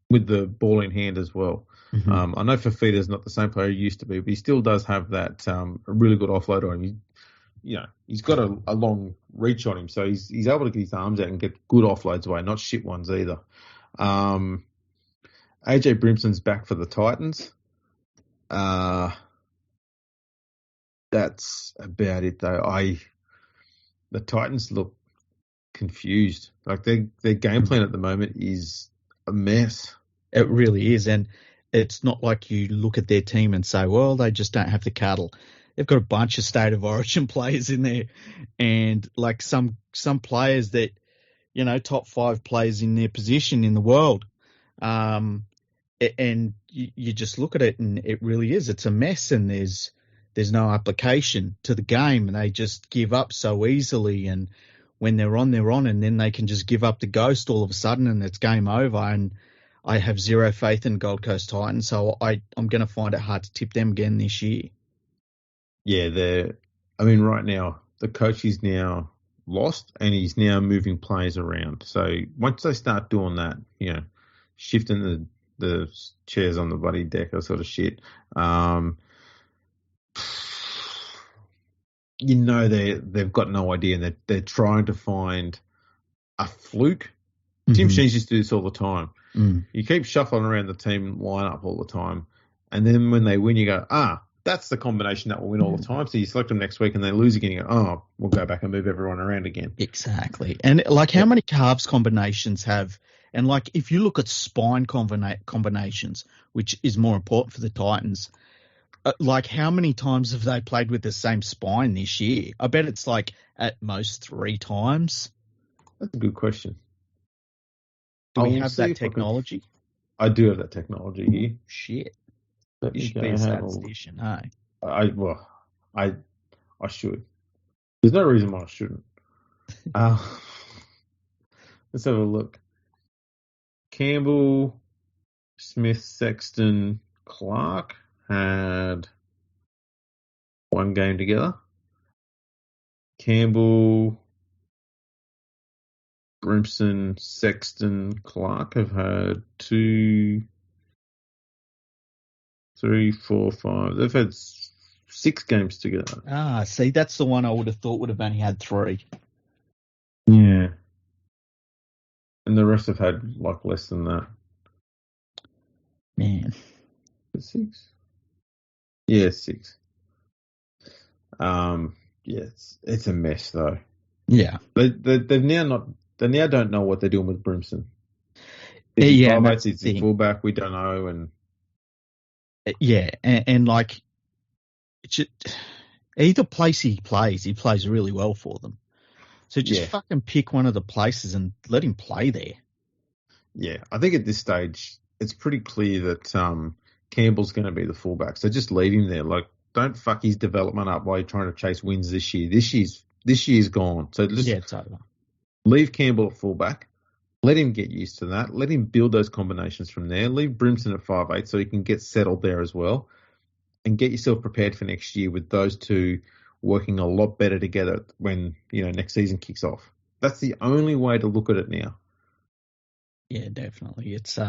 with the ball in hand as well. Mm-hmm. I know Fafita's not the same player he used to be, but he still does have that a really good offload on him. he's got a long reach on him, so he's able to get his arms out and get good offloads away, not shit ones either. AJ Brimson's back for the Titans. That's about it though. The Titans look confused. Like their game plan at the moment is a mess. It really is, and it's not like you look at their team and say, well, they just don't have the cattle. They've got a bunch of state of origin players in there, and like some players that, top 5 players in their position in the world. And you just look at it and it really is. It's a mess, and there's no application to the game, and they just give up so easily. And when they're on, and then they can just give up the ghost all of a sudden, and it's game over. And I have zero faith in Gold Coast Titans, so I'm going to find it hard to tip them again this year. Yeah, right now the coach is now lost, and he's now moving players around. So once they start doing that, shifting the chairs on the bloody deck or sort of shit, they've got no idea, and they're trying to find a fluke. Mm-hmm. Tim Sheens used to do this all the time. Mm. You keep shuffling around the team lineup all the time, and then when they win, you go, that's the combination that will win all the time. So you select them next week and they lose again. You go, we'll go back and move everyone around again. Exactly. And like how many calves combinations have, and like if you look at spine combinations, which is more important for the Titans, like how many times have they played with the same spine this year? I bet it's like at most 3 times. That's a good question. Do we have that technology? I do have that technology here. Shit. You should be a statistician, hey? I should. There's no reason why I shouldn't. Let's have a look. Campbell, Smith, Sexton, Clark had 1 game together. Campbell, Brimson, Sexton, Clark have had 2, 3, 4, 5. They've had 6 games together. See, that's the one I would have thought would have only had 3. Yeah. And the rest have had like less than that. Man. 6? Yeah, 6. It's a mess though. Yeah. They now don't know what they're doing with Brimson. That's it's the fullback, we don't know, and yeah, and like either place he plays really well for them. So just fucking pick one of the places and let him play there. Yeah, I think at this stage it's pretty clear that Campbell's going to be the fullback. So just leave him there. Like, don't fuck his development up while you're trying to chase wins this year. This year's gone. So just it's over. Leave Campbell at fullback. Let him get used to that. Let him build those combinations from there. Leave Brimson at 5'8" so he can get settled there as well. And get yourself prepared for next year with those two working a lot better together when, next season kicks off. That's the only way to look at it now. Yeah, definitely. It's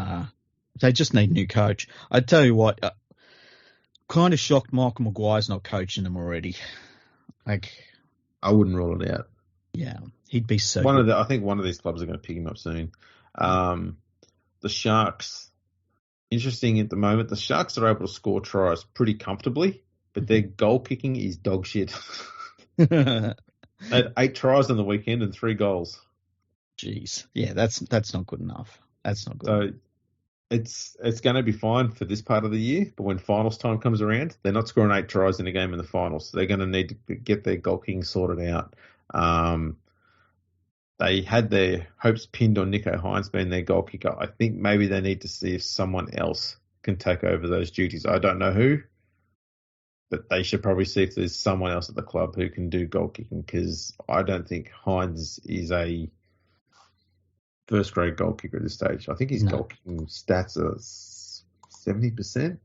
they just need a new coach. I tell you what, kind of shocked Michael Maguire's not coaching them already. Like, I wouldn't rule it out. Yeah, he'd be so. I think one of these clubs are going to pick him up soon. The Sharks. Interesting at the moment. The Sharks are able to score tries pretty comfortably, but their goal kicking is dog shit. They had 8 tries on the weekend and 3 goals. Jeez, yeah, that's not good enough. That's not good. So it's going to be fine for this part of the year, but when finals time comes around, they're not scoring 8 tries in a game in the finals. So they're going to need to get their goal kicking sorted out. They had their hopes pinned on Nico Hines being their goal kicker. I think maybe they need to see if someone else can take over those duties. I don't know who, but they should probably see if there's someone else at the club who can do goal kicking, because I don't think Hines is a first-grade goal kicker at this stage. I think his goal kicking stats are 70%,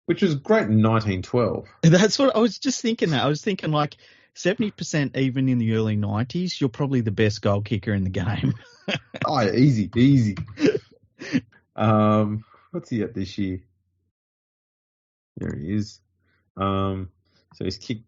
which was great in 1912. That's what I was just thinking. I was thinking like 70% even in the early 90s, you're probably the best goal kicker in the game. Oh, yeah, easy. What's he at this year? There he is. So he's kicked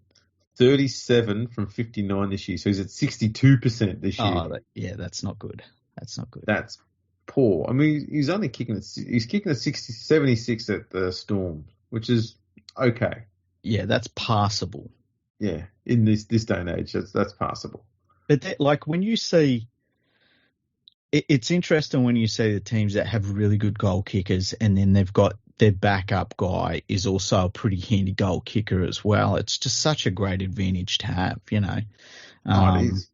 37 from 59 this year, so he's at 62% this year. That's not good. That's not good. That's poor. I mean, he's kicking at 76 at the Storm, which is okay. Yeah, that's passable. Yeah, in this day and age, that's passable. But like when you see, it's interesting when you see the teams that have really good goal kickers, and then they've got their backup guy is also a pretty handy goal kicker as well. It's just such a great advantage to have, you know. It is.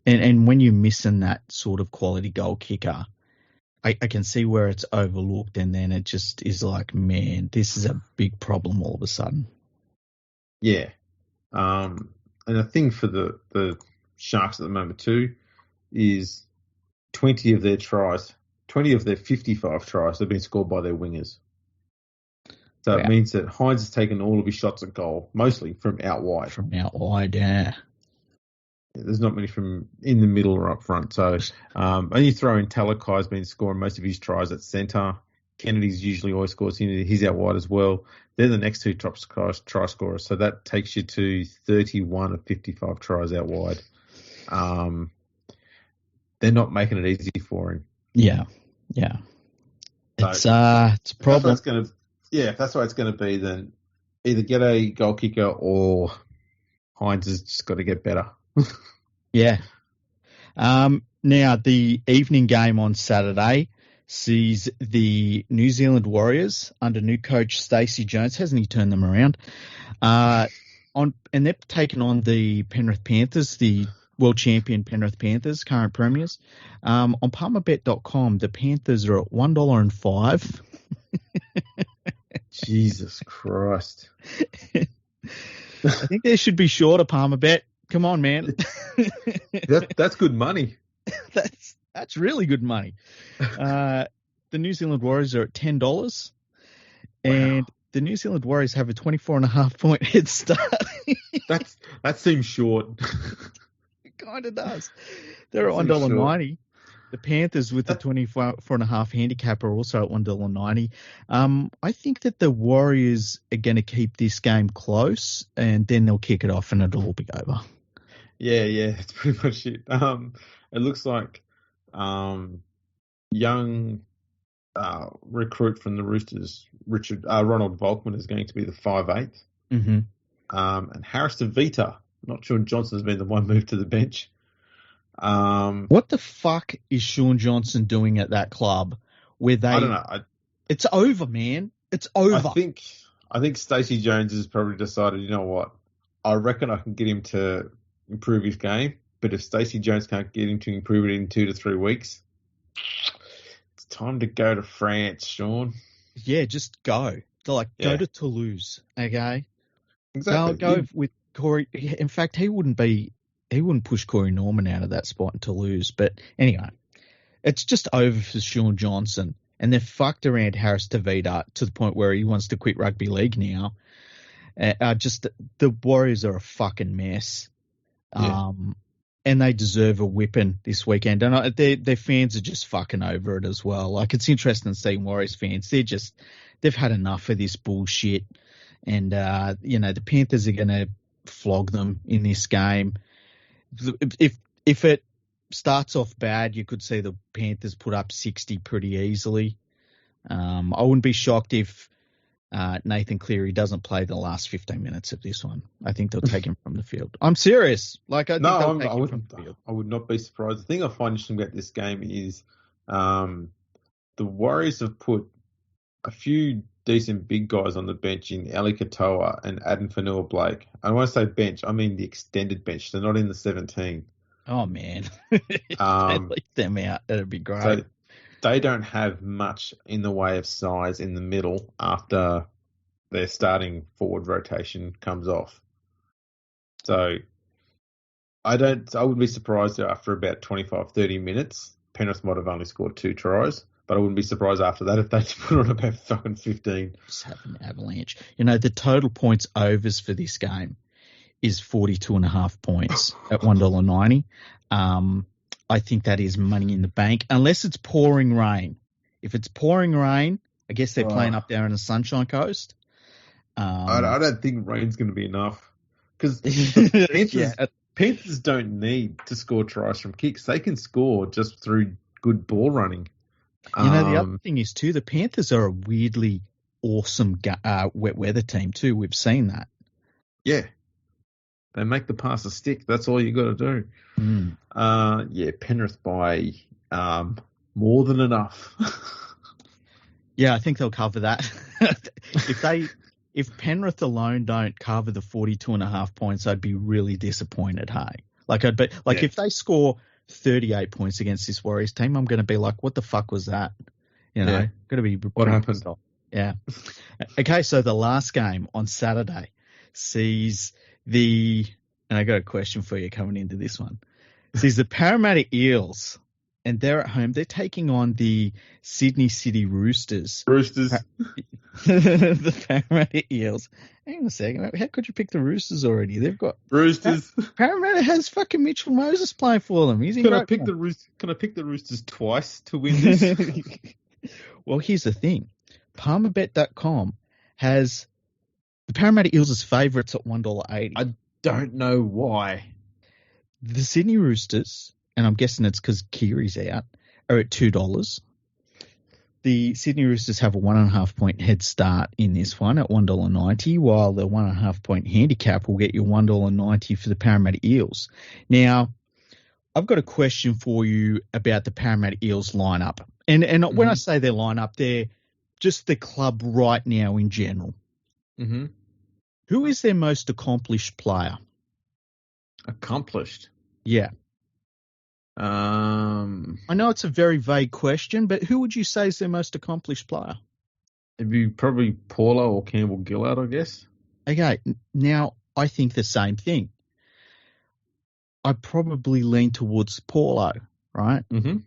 And when you're missing that sort of quality goal kicker, I can see where it's overlooked, and then it just is like, man, this is a big problem all of a sudden. Yeah. And the thing for the Sharks at the moment too is 20 of their 55 tries have been scored by their wingers. So It means that Hines has taken all of his shots at goal, mostly from out wide. Yeah. There's not many from in the middle or up front. So, and you throw in Talakai's been scoring most of his tries at centre. Kennedy's usually always scores. He's out wide as well. They're the next two top try scorers. So that takes you to 31 of 55 tries out wide. They're not making it easy for him. Yeah. It's a problem. If that's what it's going to be, then either get a goal kicker or Hines has just got to get better. Yeah. Now, the evening game on Saturday sees the New Zealand Warriors under new coach Stacey Jones. Hasn't he turned them around? And they're taking on the Penrith Panthers, the world champion Penrith Panthers, current premiers. On Palmerbet.com, the Panthers are at $1.05. Jesus Christ. I think there should be shorter Palmerbet. Come on, man. That's good money. That's really good money. The New Zealand Warriors are at $10, and the New Zealand Warriors have a 24.5 point head start. That seems short. It kind of does. They're at $1.90. The Panthers with the 24.5 handicap are also at $1.90. I think that the Warriors are going to keep this game close, and then they'll kick it off and it'll all be over. Yeah, that's pretty much it. It looks like young recruit from the Roosters, Ronald Volkman, is going to be the 5'8". Mm-hmm. And Harris DeVita, not sure Johnson's been the one moved to the bench. What the fuck is Sean Johnson doing at that club? I don't know. It's over, man. It's over. I think Stacey Jones has probably decided, you know what? I reckon I can get him to improve his game, but if Stacey Jones can't get him to improve it in 2 to 3 weeks, it's time to go to France, Sean. Yeah, just go. Go to Toulouse, okay? Exactly. Go with Corey. In fact, he wouldn't push Corey Norman out of that spot in Toulouse. But anyway, it's just over for Sean Johnson. And they've fucked around Harris DeVita to the point where he wants to quit rugby league now. The Warriors are a fucking mess. Yeah. And they deserve a whipping this weekend. And their fans are just fucking over it as well. Like, it's interesting seeing Warriors fans. They've had enough of this bullshit. And, the Panthers are going to flog them in this game. If it starts off bad, you could see the Panthers put up 60 pretty easily. I wouldn't be shocked if Nathan Cleary doesn't play the last 15 minutes of this one. I think they'll take him from the field. I'm serious. I would not be surprised. The thing I find interesting about this game is the Warriors have put a few decent big guys on the bench in Ali Katoa and Adam Fanua-Blake. And when I say bench, I mean the extended bench. They're not in the 17. Oh, man. Leave them out. That'd be great. So they don't have much in the way of size in the middle after their starting forward rotation comes off. So I wouldn't be surprised after about 25, 30 minutes, Penrith might have only scored 2 tries. But I wouldn't be surprised after that if they put on about fucking 15. Just have an avalanche. The total points overs for this game is 42.5 points at $1.90. I think that is money in the bank, unless it's pouring rain. If it's pouring rain, I guess they're playing up there in the Sunshine Coast. I don't think rain's going to be enough Because Panthers don't need to score tries from kicks. They can score just through good ball running. The other thing is, too, the Panthers are a weirdly awesome wet weather team, too. We've seen that. Yeah. They make the passer stick. That's all you got to do. Penrith by more than enough. Yeah, I think they'll cover that. If Penrith alone don't cover the 42.5 points, I'd be really disappointed. Hey, if they score 38 points against this Warriors team, I'm going to be like, what the fuck was that? Going to be what happened? Yeah. Okay, so the last game on Saturday sees and I got a question for you coming into this one. Sees the Parramatta Eels, and they're at home. They're taking on the Sydney City Roosters. The Parramatta Eels. Hang on a second. How could you pick the Roosters already? They've got Roosters. Parramatta has fucking Mitchell Moses playing for them. Can I pick the Roosters twice to win this? Well, here's the thing. Palmerbet.com has the Parramatta Eels as favourites at $1.80. I don't know why. The Sydney Roosters, and I'm guessing it's because Kiri's out, are at $2. The Sydney Roosters have a 1.5 point head start in this one at $1.90, while the 1.5 point handicap will get you $1.90 for the Parramatta Eels. Now, I've got a question for you about the Parramatta Eels lineup. And when I say their lineup, they're just the club right now in general. Mm-hmm. Who is their most accomplished player? Accomplished? Yeah. I know it's a very vague question, but who would you say is their most accomplished player? It'd be probably Paulo or Campbell Gillard, I guess. Okay, now I think the same thing. I probably lean towards Paulo, right? Mm-hmm.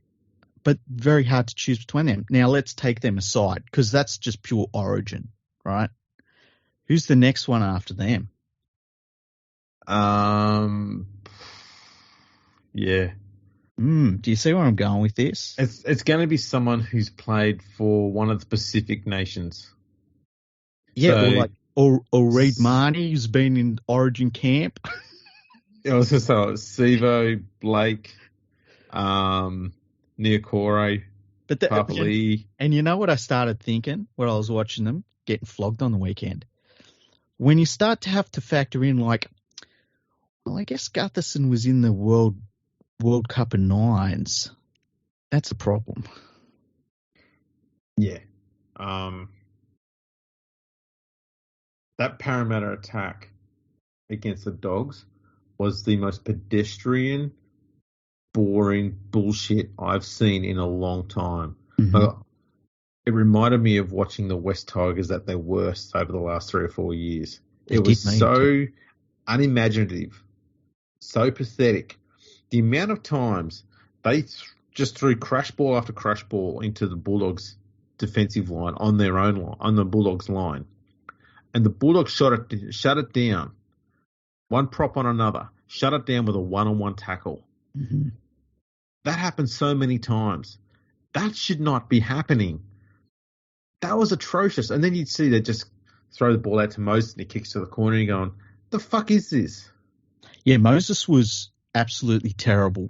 But very hard to choose between them. Now let's take them aside because that's just pure origin, right? Who's the next one after them? Yeah. Do you see where I'm going with this? It's going to be someone who's played for one of the Pacific nations. Yeah, or Reid Marnie, who's been in Origin camp. I was going to say Sivo, Blake, Niokore, Papali. And you know what I started thinking when I was watching them getting flogged on the weekend? When you start to have to factor in, I guess Gutherson was in the World Cup of Nines. That's a problem. Yeah. That Parramatta attack against the Dogs was the most pedestrian, boring bullshit I've seen in a long time. Mm-hmm. It reminded me of watching the West Tigers at their worst over the last 3 or 4 years. It was so unimaginative, so pathetic. The amount of times they just threw crash ball after crash ball into the Bulldogs' defensive line on their own line, on the Bulldogs' line, and the Bulldogs shut it down. One prop on another, shut it down with a one-on-one tackle. Mm-hmm. That happened so many times. That should not be happening. That was atrocious. And then you'd see they just throw the ball out to Moses and he kicks to the corner and you're going, the fuck is this? Yeah, Moses was absolutely terrible.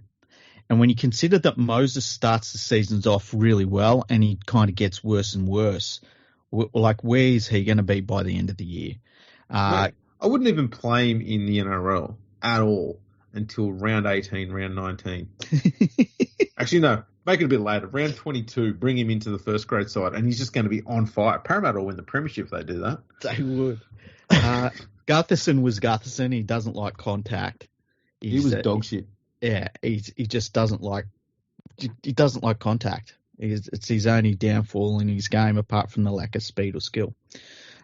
And when you consider that Moses starts the seasons off really well and he kind of gets worse and worse, where is he going to be by the end of the year? I wouldn't even play him in the NRL at all until round 18, round 19. Actually, no, make it a bit later. Round 22, bring him into the first grade side, and he's just going to be on fire. Parramatta will win the premiership if they do that. They would. Gutherson was Gutherson. He doesn't like contact. He was dog shit. Yeah, he just doesn't like. He doesn't like contact. It's his only downfall in his game, apart from the lack of speed or skill.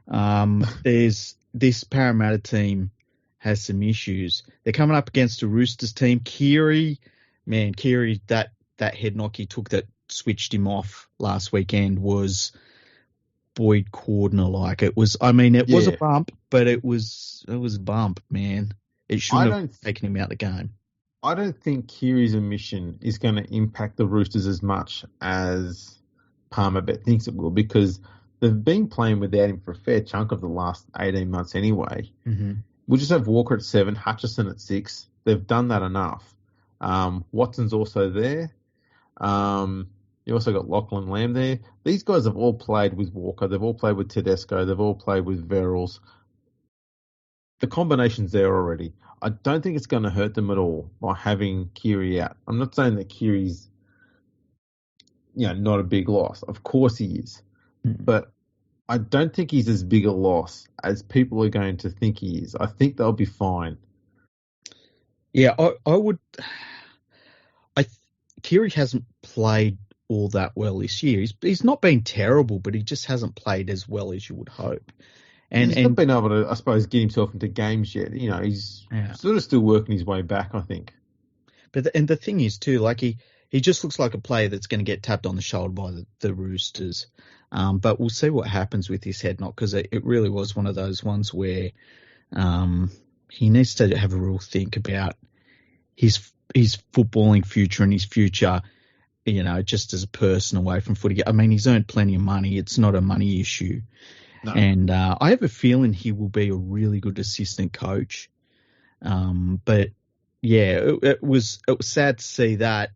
There's this Parramatta team has some issues. They're coming up against a Roosters team. Kiri, that head knock he took that switched him off last weekend was Boyd Cordner-like. It was a bump, but it was a bump, man. It shouldn't have taken him out of the game. I don't think Kiri's omission is going to impact the Roosters as much as Palmerbet thinks it will, because they've been playing without him for a fair chunk of the last 18 months anyway. Mm-hmm. we'll just have Walker at 7, Hutchison at 6. They've done that enough. Watson's also there. You also got Lachlan Lamb there. These guys have all played with Walker. They've all played with Tedesco. They've all played with Verrills. The combination's there already. I don't think it's going to hurt them at all by having Keary out. I'm not saying that Keary's, not a big loss. Of course he is. But I don't think he's as big a loss as people are going to think he is. I think they'll be fine. Yeah, I would. Keary hasn't played all that well this year. He's not been terrible, but he just hasn't played as well as you would hope. And he's not been able to, I suppose, get himself into games yet. He's sort of still working his way back, I think. But the thing is too, like he just looks like a player that's going to get tapped on the shoulder by the Roosters. But we'll see what happens with his head knock, because it really was one of those ones where he needs to have a real think about his footballing future and his future, just as a person away from footy. I mean, he's earned plenty of money. It's not a money issue. No. And I have a feeling he will be a really good assistant coach. But yeah, it was sad to see that.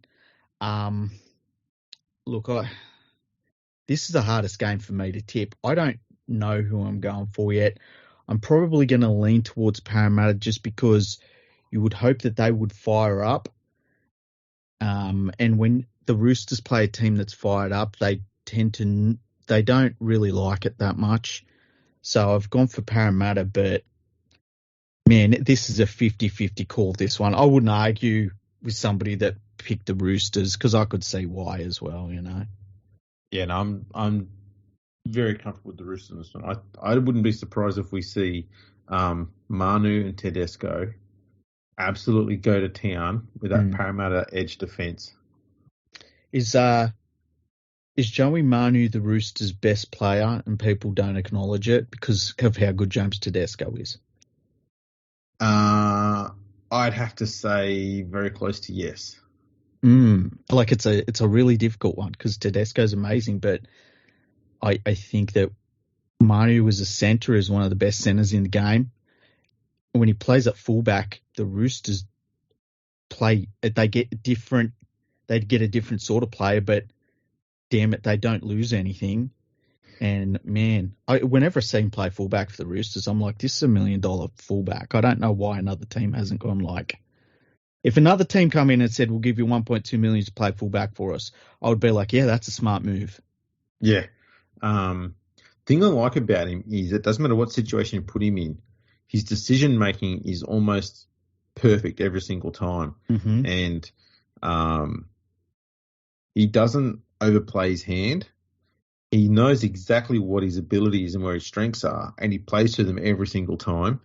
Look, this is the hardest game for me to tip. I don't know who I'm going for yet. I'm probably going to lean towards Parramatta just because you would hope that they would fire up. And when the Roosters play a team that's fired up, they don't really like it that much. So I've gone for Parramatta, but man, this is a 50-50 call, this one. I wouldn't argue with somebody that picked the Roosters because I could see why as well, Yeah, no, I'm very comfortable with the Roosters in this one. I wouldn't be surprised if we see Manu and Tedesco absolutely go to town with that Parramatta edge defence. Is Joey Manu the Roosters' best player and people don't acknowledge it because of how good James Tedesco is? I'd have to say very close to yes. Like it's a really difficult one because Tedesco's amazing, but I think that Manu as a centre is one of the best centres in the game. When he plays at fullback, the Roosters they get a different sort of player, but damn it, they don't lose anything. And man, whenever I see him play fullback for the Roosters, I'm like, this is $1 million fullback. I don't know why another team hasn't gone like, if another team come in and said, we'll give you 1.2 million to play fullback for us, I would be like, yeah, that's a smart move. Yeah. Thing I like about him is it doesn't matter what situation you put him in, his decision making is almost perfect every single time. And he doesn't overplay his hand. He knows exactly what his abilities and where his strengths are, and he plays to them every single time.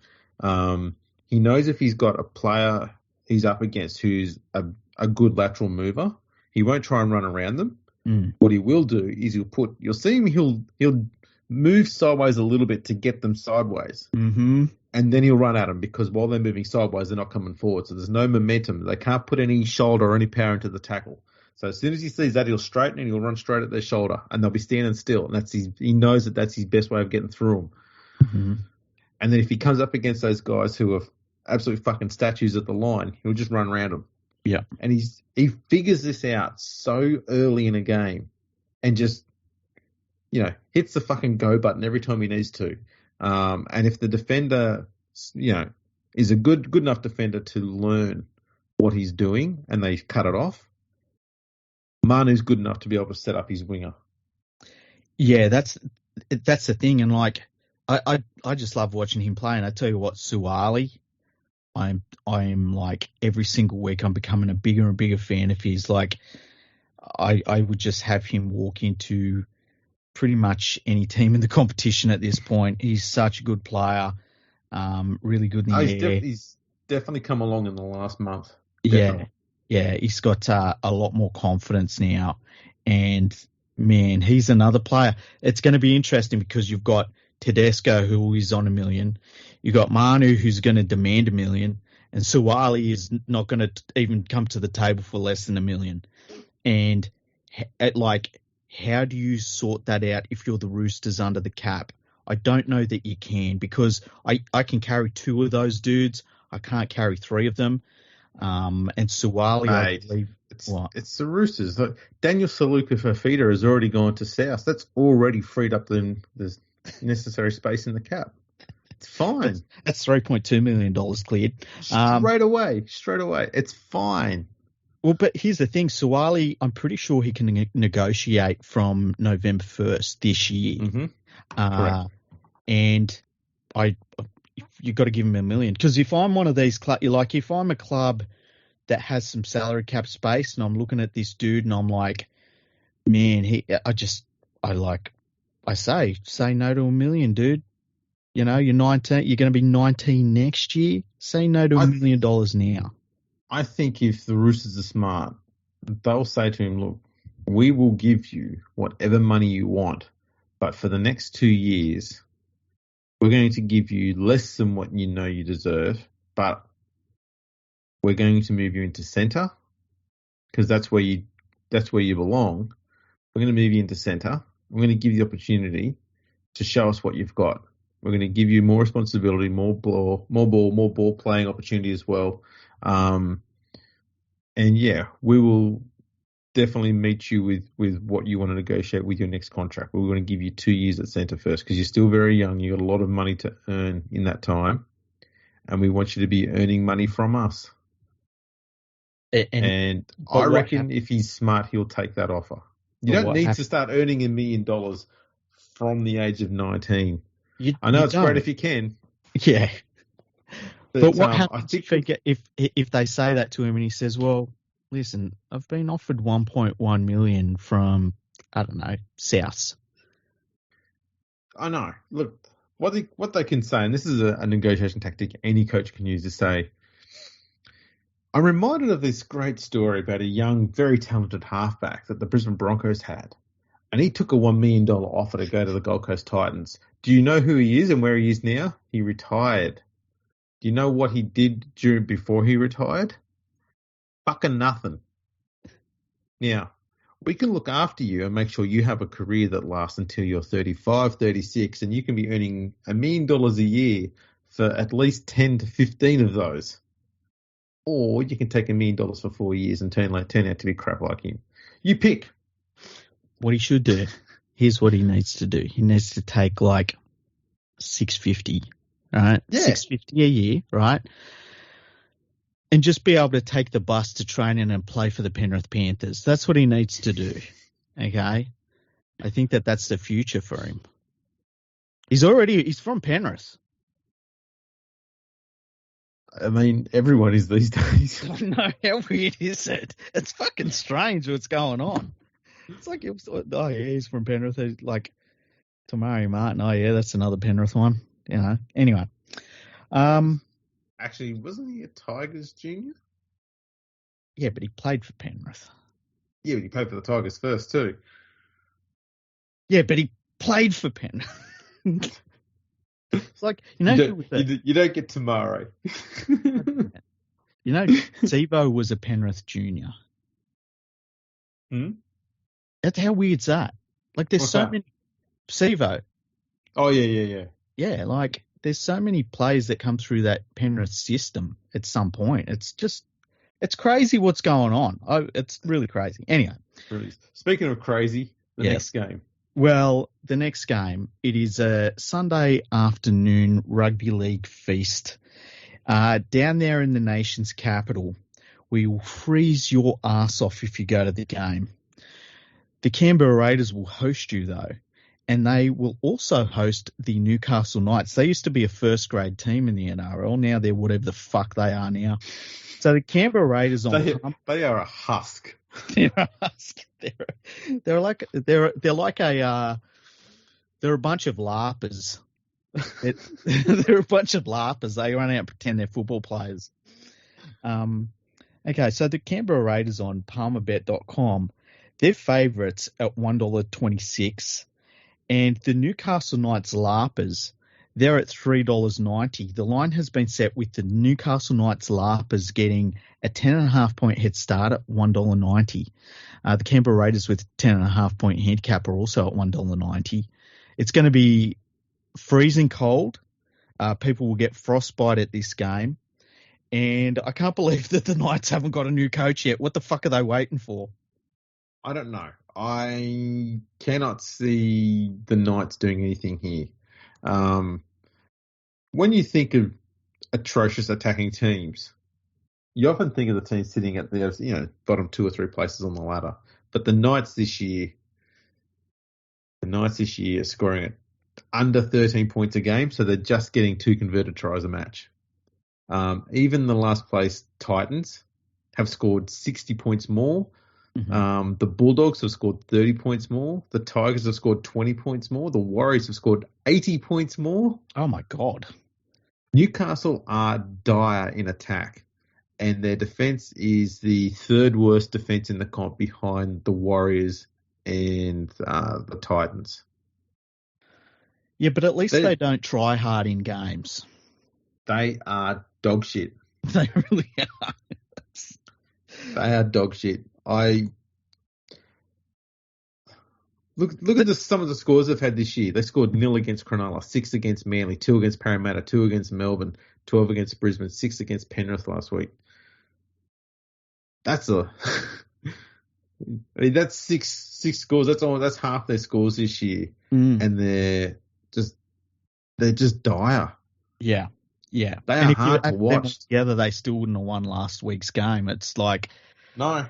He knows if he's got a player he's up against who's a good lateral mover, he won't try and run around them. What he will do is you'll see him, he'll move sideways a little bit to get them sideways. And then he'll run at them because while they're moving sideways, they're not coming forward. So there's no momentum. They can't put any shoulder or any power into the tackle. So as soon as he sees that, he'll straighten and he'll run straight at their shoulder, and they'll be standing still. And he knows that that's his best way of getting through them. And then if he comes up against those guys who are absolute fucking statues at the line, he'll just run around them. Yeah. And he figures this out so early in a game, and just hits the fucking go button every time he needs to. And if the defender, is a good enough defender to learn what he's doing, and they cut it off, Manu's good enough to be able to set up his winger. Yeah, that's the thing, and like I just love watching him play. And I tell you what, Suaalii, I'm like every single week I'm becoming a bigger and bigger fan of his. Like I would just have him walk into pretty much any team in the competition at this point. He's such a good player, really good in the air. He's definitely come along in the last month. Definitely. Yeah, he's got a lot more confidence now. And, man, he's another player. It's going to be interesting because you've got Tedesco, who is on $1 million. You've got Manu, who's going to demand $1 million. And Suaalii is not going to even come to the table for less than $1 million. And, how do you sort that out if you're the Roosters under the cap? I don't know that you can, because I can carry 2 of those dudes. I can't carry 3 of them. And Suwali, I believe. It's the Roosters. Look, Daniel Saluka Fafita has already gone to South. That's already freed up the necessary space in the cap. It's fine. That's $3.2 million cleared. Straight away. It's fine. Well, but here's the thing. Suwali, I'm pretty sure he can negotiate from November 1st this year. Mm-hmm. Correct. And you got to give him $1 million. Because if I'm one of these if I'm a club that has some salary cap space and I'm looking at this dude and I'm like, man, I say no to $1 million, dude. You know, you're 19. You're going to be 19 next year. Say no to $1 million now. I think if the Roosters are smart, they'll say to him, look, we will give you whatever money you want, but for the next 2 years, we're going to give you less than what you know you deserve, but we're going to move you into centre because that's where you belong. We're going to move you into centre. We're going to give you the opportunity to show us what you've got. We're going to give you more responsibility, more ball playing opportunity as well. And yeah, we will definitely meet you with what you want to negotiate with your next contract. We're going to give you 2 years at centre first because you're still very young. You've got a lot of money to earn in that time. And we want you to be earning money from us. And I reckon if he's smart, he'll take that offer. You don't need to start earning $1 million from the age of 19. I know it's great if you can. Yeah. But what happens if they say that to him and he says, well, listen, I've been offered $1.1 million from, I don't know, South. I know. Look, what they can say, and this is a negotiation tactic any coach can use, to say, I'm reminded of this great story about a young, very talented halfback that the Brisbane Broncos had. And he took a $1 million offer to go to the Gold Coast Titans. Do you know who he is and where he is now? He retired. Do you know what he did before he retired? Fucking nothing. Now, we can look after you and make sure you have a career that lasts until you're 35, 36, and you can be earning $1 million a year for at least 10 to 15 of those. Or you can take $1 million for 4 years and turn out to be crap like him. You pick. What he should do, here's what he needs to do. He needs to take like $650, right? Yeah. $650 a year, right? And just be able to take the bus to training and play for the Penrith Panthers. That's what he needs to do, okay? I think that's the future for him. He's from Penrith. I mean, everyone is these days. I know. How weird is it? It's fucking strange what's going on. It's like, oh yeah, he's from Penrith. He's like Tamari Martin. Oh yeah, that's another Penrith one. You know. Anyway, actually, wasn't he a Tigers junior? Yeah, but he played for Penrith. Yeah, but he played for the Tigers first too. Yeah, but he played for Penrith. It's like, you don't get Tamari. You know, Zebo was a Penrith junior. Hmm. That's how weird's that? Like, there's many. Sevo. Oh, yeah. Yeah, like, there's so many players that come through that Penrith system at some point. It's crazy what's going on. It's really crazy. Anyway. Speaking of crazy, next game. Well, the next game, it is a Sunday afternoon rugby league feast. Down there in the nation's capital, we will freeze your ass off if you go to the game. The Canberra Raiders will host you, though, and they will also host the Newcastle Knights. They used to be a first-grade team in the NRL. Now they're whatever the fuck they are now. So the Canberra Raiders they are a husk. They're a husk. They're a bunch of larpers. They're a bunch of larpers. They run out and pretend they're football players. Okay, so the Canberra Raiders on Palmerbet.com, they're favourites at $1.26, and the Newcastle Knights larpers, they're at $3.90. The line has been set with the Newcastle Knights larpers getting a 10.5-point head start at $1.90. The Canberra Raiders with 10.5-point handicap are also at $1.90. It's going to be freezing cold. People will get frostbite at this game. And I can't believe that the Knights haven't got a new coach yet. What the fuck are they waiting for? I don't know. I cannot see the Knights doing anything here. When you think of atrocious attacking teams, you often think of the teams sitting at the bottom 2 or 3 places on the ladder. But the Knights this year are scoring at under 13 points a game, so they're just getting 2 converted tries a match. Even the last place Titans have scored 60 points more. Mm-hmm. The Bulldogs have scored 30 points more. The Tigers have scored 20 points more. The Warriors have scored 80 points more. Oh, my God. Newcastle are dire in attack, and their defence is the 3rd worst defence in the comp behind the Warriors and the Titans. Yeah, but at least they don't try hard in games. They are dog shit. They really are. They are dog shit. Look at some of the scores they've had this year. They scored 0 against Cronulla, 6 against Manly, 2 against Parramatta, 2 against Melbourne, 12 against Brisbane, 6 against Penrith last week. That's that's six scores. That's half their scores this year, and they're just dire. Yeah. Yeah, they are hard to watch. Together, they still wouldn't have won last week's game. It's like no,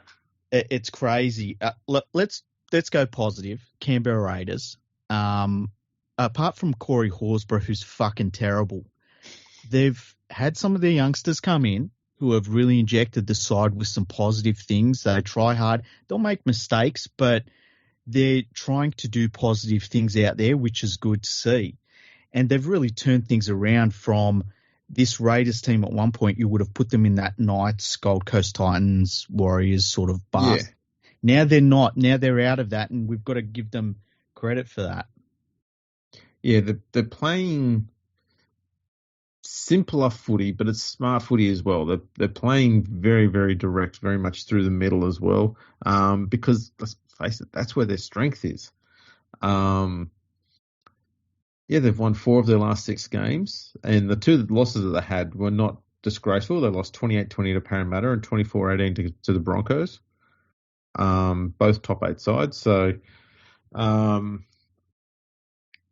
it's crazy. Let's go positive. Canberra Raiders. Apart from Corey Horsburgh, who's fucking terrible, they've had some of their youngsters come in who have really injected the side with some positive things. They try hard. They'll make mistakes, but they're trying to do positive things out there, which is good to see. And they've really turned things around from this Raiders team. At one point, you would have put them in that Knights, Gold Coast Titans, Warriors sort of bust. Yeah. Now they're not. Now they're out of that, and we've got to give them credit for that. Yeah, they're playing simpler footy, but it's smart footy as well. They're playing very, very direct, very much through the middle as well, because, let's face it, that's where their strength is. Yeah, they've won 4 of their last 6 games, and the 2 losses that they had were not disgraceful. They lost 28-20 to Parramatta and 24-18 to the Broncos, both top 8 sides. So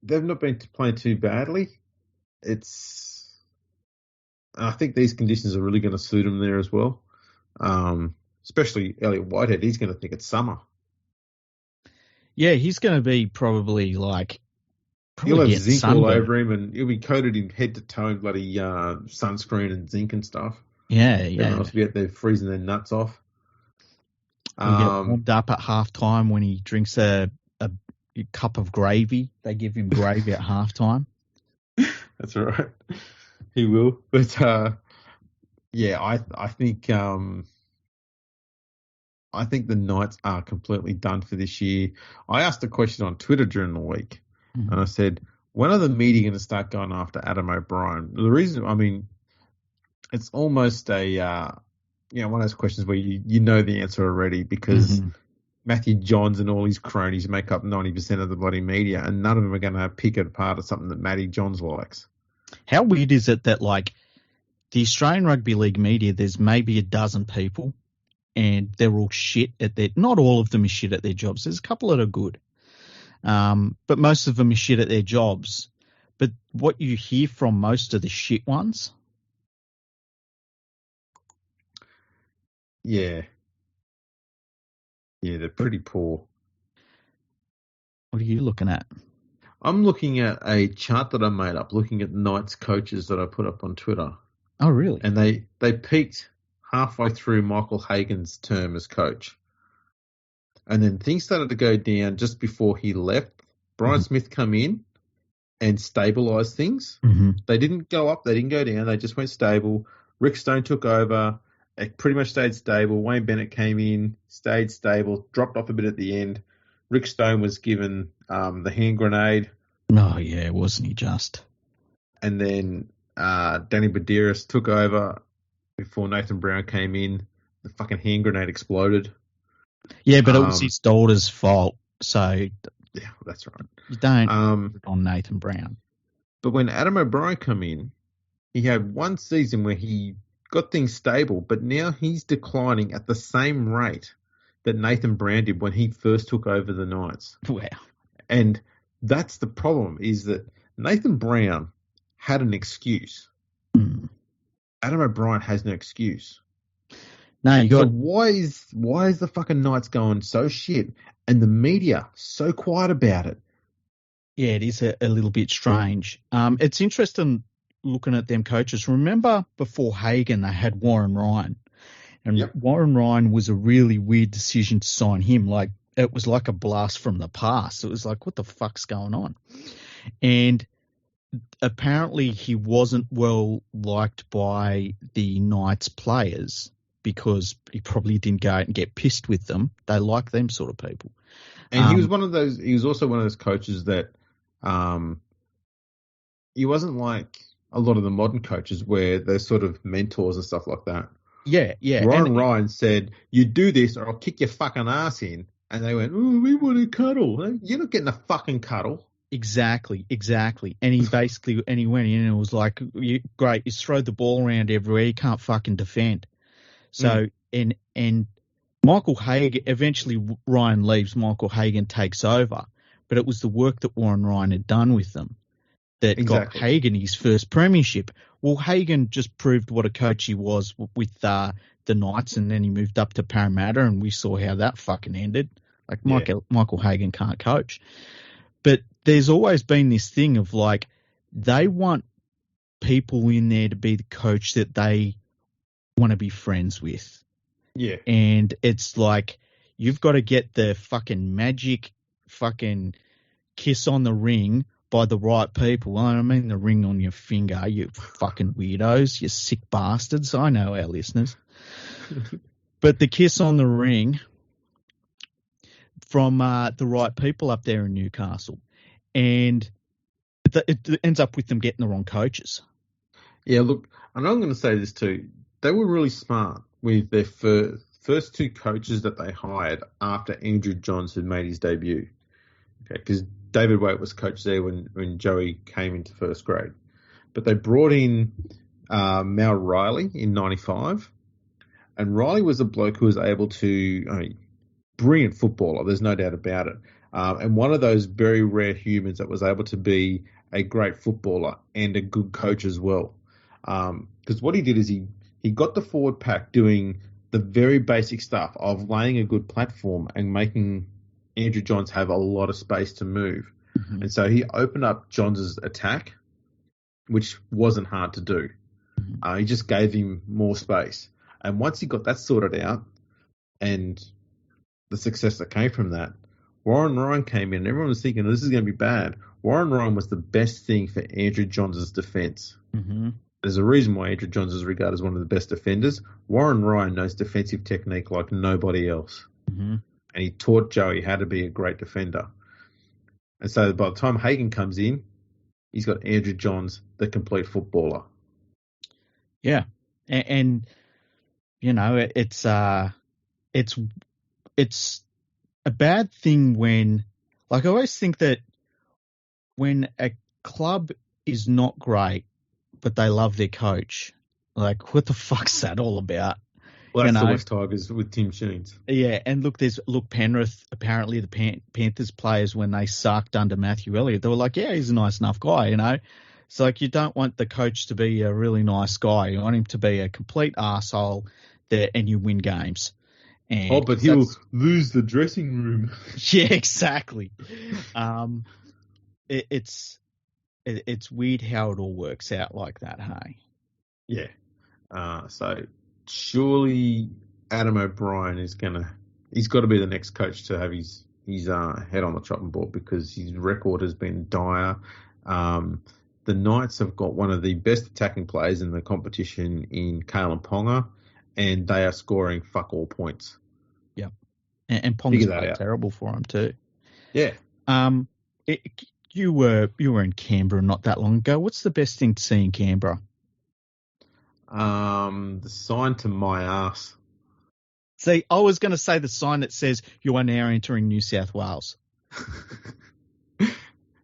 they've not been playing too badly. I think these conditions are really going to suit them there as well, especially Elliot Whitehead. He's going to think it's summer. Yeah, he's going to be probably like... He'll have zinc all over him, and he'll be coated in head to toe in bloody sunscreen and zinc and stuff. Yeah. Everyone else will be out there freezing their nuts off. He'll get warmed up at halftime when he drinks a cup of gravy. They give him gravy at halftime. That's right. He will. But yeah, I think the Knights are completely done for this year. I asked a question on Twitter during the week. And I said, when are the media going to start going after Adam O'Brien? The reason, I mean, it's almost a, one of those questions where you know the answer already, because Matthew Johns and all his cronies make up 90% of the bloody media, and none of them are going to pick it apart as something that Matty Johns likes. How weird is it that, like, the Australian Rugby League media, there's maybe a dozen people, and they're all shit at not all of them are shit at their jobs. There's a couple that are good. But most of them are shit at their jobs. But what you hear from most of the shit ones? Yeah. Yeah, they're pretty poor. What are you looking at? I'm looking at a chart that I made up, looking at Knights coaches that I put up on Twitter. Oh, really? And they peaked halfway through Michael Hagan's term as coach. And then things started to go down just before he left. Brian Smith come in and stabilised things. They didn't go up, they didn't go down, they just went stable. Rick Stone took over, it pretty much stayed stable. Wayne Bennett came in, stayed stable, dropped off a bit at the end. Rick Stone was given the hand grenade. Oh, yeah, wasn't he just? And then Danny Badiris took over before Nathan Brown came in. The fucking hand grenade exploded. Yeah, but it was his daughter's fault, so... Yeah, that's right. You don't on Nathan Brown. But when Adam O'Brien come in, he had one season where he got things stable, but now he's declining at the same rate that Nathan Brown did when he first took over the Knights. Wow. And that's the problem, is that Nathan Brown had an excuse. Mm. Adam O'Brien has no excuse. No, you got. So why is the fucking Knights going so shit and the media so quiet about it? Yeah, it is a little bit strange. It's interesting looking at them coaches. Remember before Hagan, they had Warren Ryan. And Yep. Warren Ryan was a really weird decision to sign him. Like, it was like a blast from the past. It was like, what the fuck's going on? And apparently he wasn't well liked by the Knights players because he probably didn't go out and get pissed with them. They like them sort of people. And he was also one of those coaches that he wasn't like a lot of the modern coaches where they're sort of mentors and stuff like that. Yeah, yeah. Ryan said, you do this or I'll kick your fucking ass in. And they went, oh, we want to cuddle. You're not getting a fucking cuddle. Exactly. And he went in and was like, great, you throw the ball around everywhere. You can't fucking defend. So, and Michael Hagan, eventually Ryan leaves, Michael Hagan takes over. But it was the work that Warren Ryan had done with them that got Hagan his first premiership. Well, Hagan just proved what a coach he was with the Knights, and then he moved up to Parramatta, and we saw how that fucking ended. Like, Michael Hagan can't coach. But there's always been this thing of, like, they want people in there to be the coach that they want to be friends with. Yeah. And it's like, you've got to get the fucking magic fucking kiss on the ring by the right people. I mean the ring on your finger, you fucking weirdos, you sick bastards. I know our listeners. But the kiss on the ring from the right people up there in Newcastle. And it ends up with them getting the wrong coaches. Yeah, look, and I'm going to say this too. They were really smart with their first two coaches that they hired after Andrew Johns had made his debut. Okay, because David Waite was coach there when Joey came into first grade. But they brought in Mal Riley in 95. And Riley was a bloke who was able to, brilliant footballer, there's no doubt about it. And one of those very rare humans that was able to be a great footballer and a good coach as well. Because what he did is he got the forward pack doing the very basic stuff of laying a good platform and making Andrew Johns have a lot of space to move. Mm-hmm. And so he opened up Johns' attack, which wasn't hard to do. Mm-hmm. He just gave him more space. And once he got that sorted out and the success that came from that, Warren Ryan came in and everyone was thinking, this is going to be bad. Warren Ryan was the best thing for Andrew Johns' defence. Mm-hmm. There's a reason why Andrew Johns is regarded as one of the best defenders. Warren Ryan knows defensive technique like nobody else. Mm-hmm. And he taught Joey how to be a great defender. And so by the time Hagan comes in, he's got Andrew Johns, the complete footballer. Yeah. And you know, it's a bad thing when, like, I always think that when a club is not great, but they love their coach, like, what the fuck's that all about? Well, that's the West Tigers with Tim Sheens. Yeah, and look, Penrith, apparently the Panthers players, when they sucked under Matthew Elliott, they were like, yeah, he's a nice enough guy, you know. It's like, you don't want the coach to be a really nice guy. You want him to be a complete arsehole and you win games. And but he'll lose the dressing room. Yeah, exactly. It's weird how it all works out like that, hey? Yeah. So surely Adam O'Brien he's got to be the next coach to have his head on the chopping board because his record has been dire. The Knights have got one of the best attacking players in the competition in Kalen Ponga, and they are scoring fuck all points. Yep. And Ponga's played terrible for them too. Yeah. You were in Canberra not that long ago. What's the best thing to see in Canberra? The sign to my ass. See, I was going to say the sign that says you are now entering New South Wales.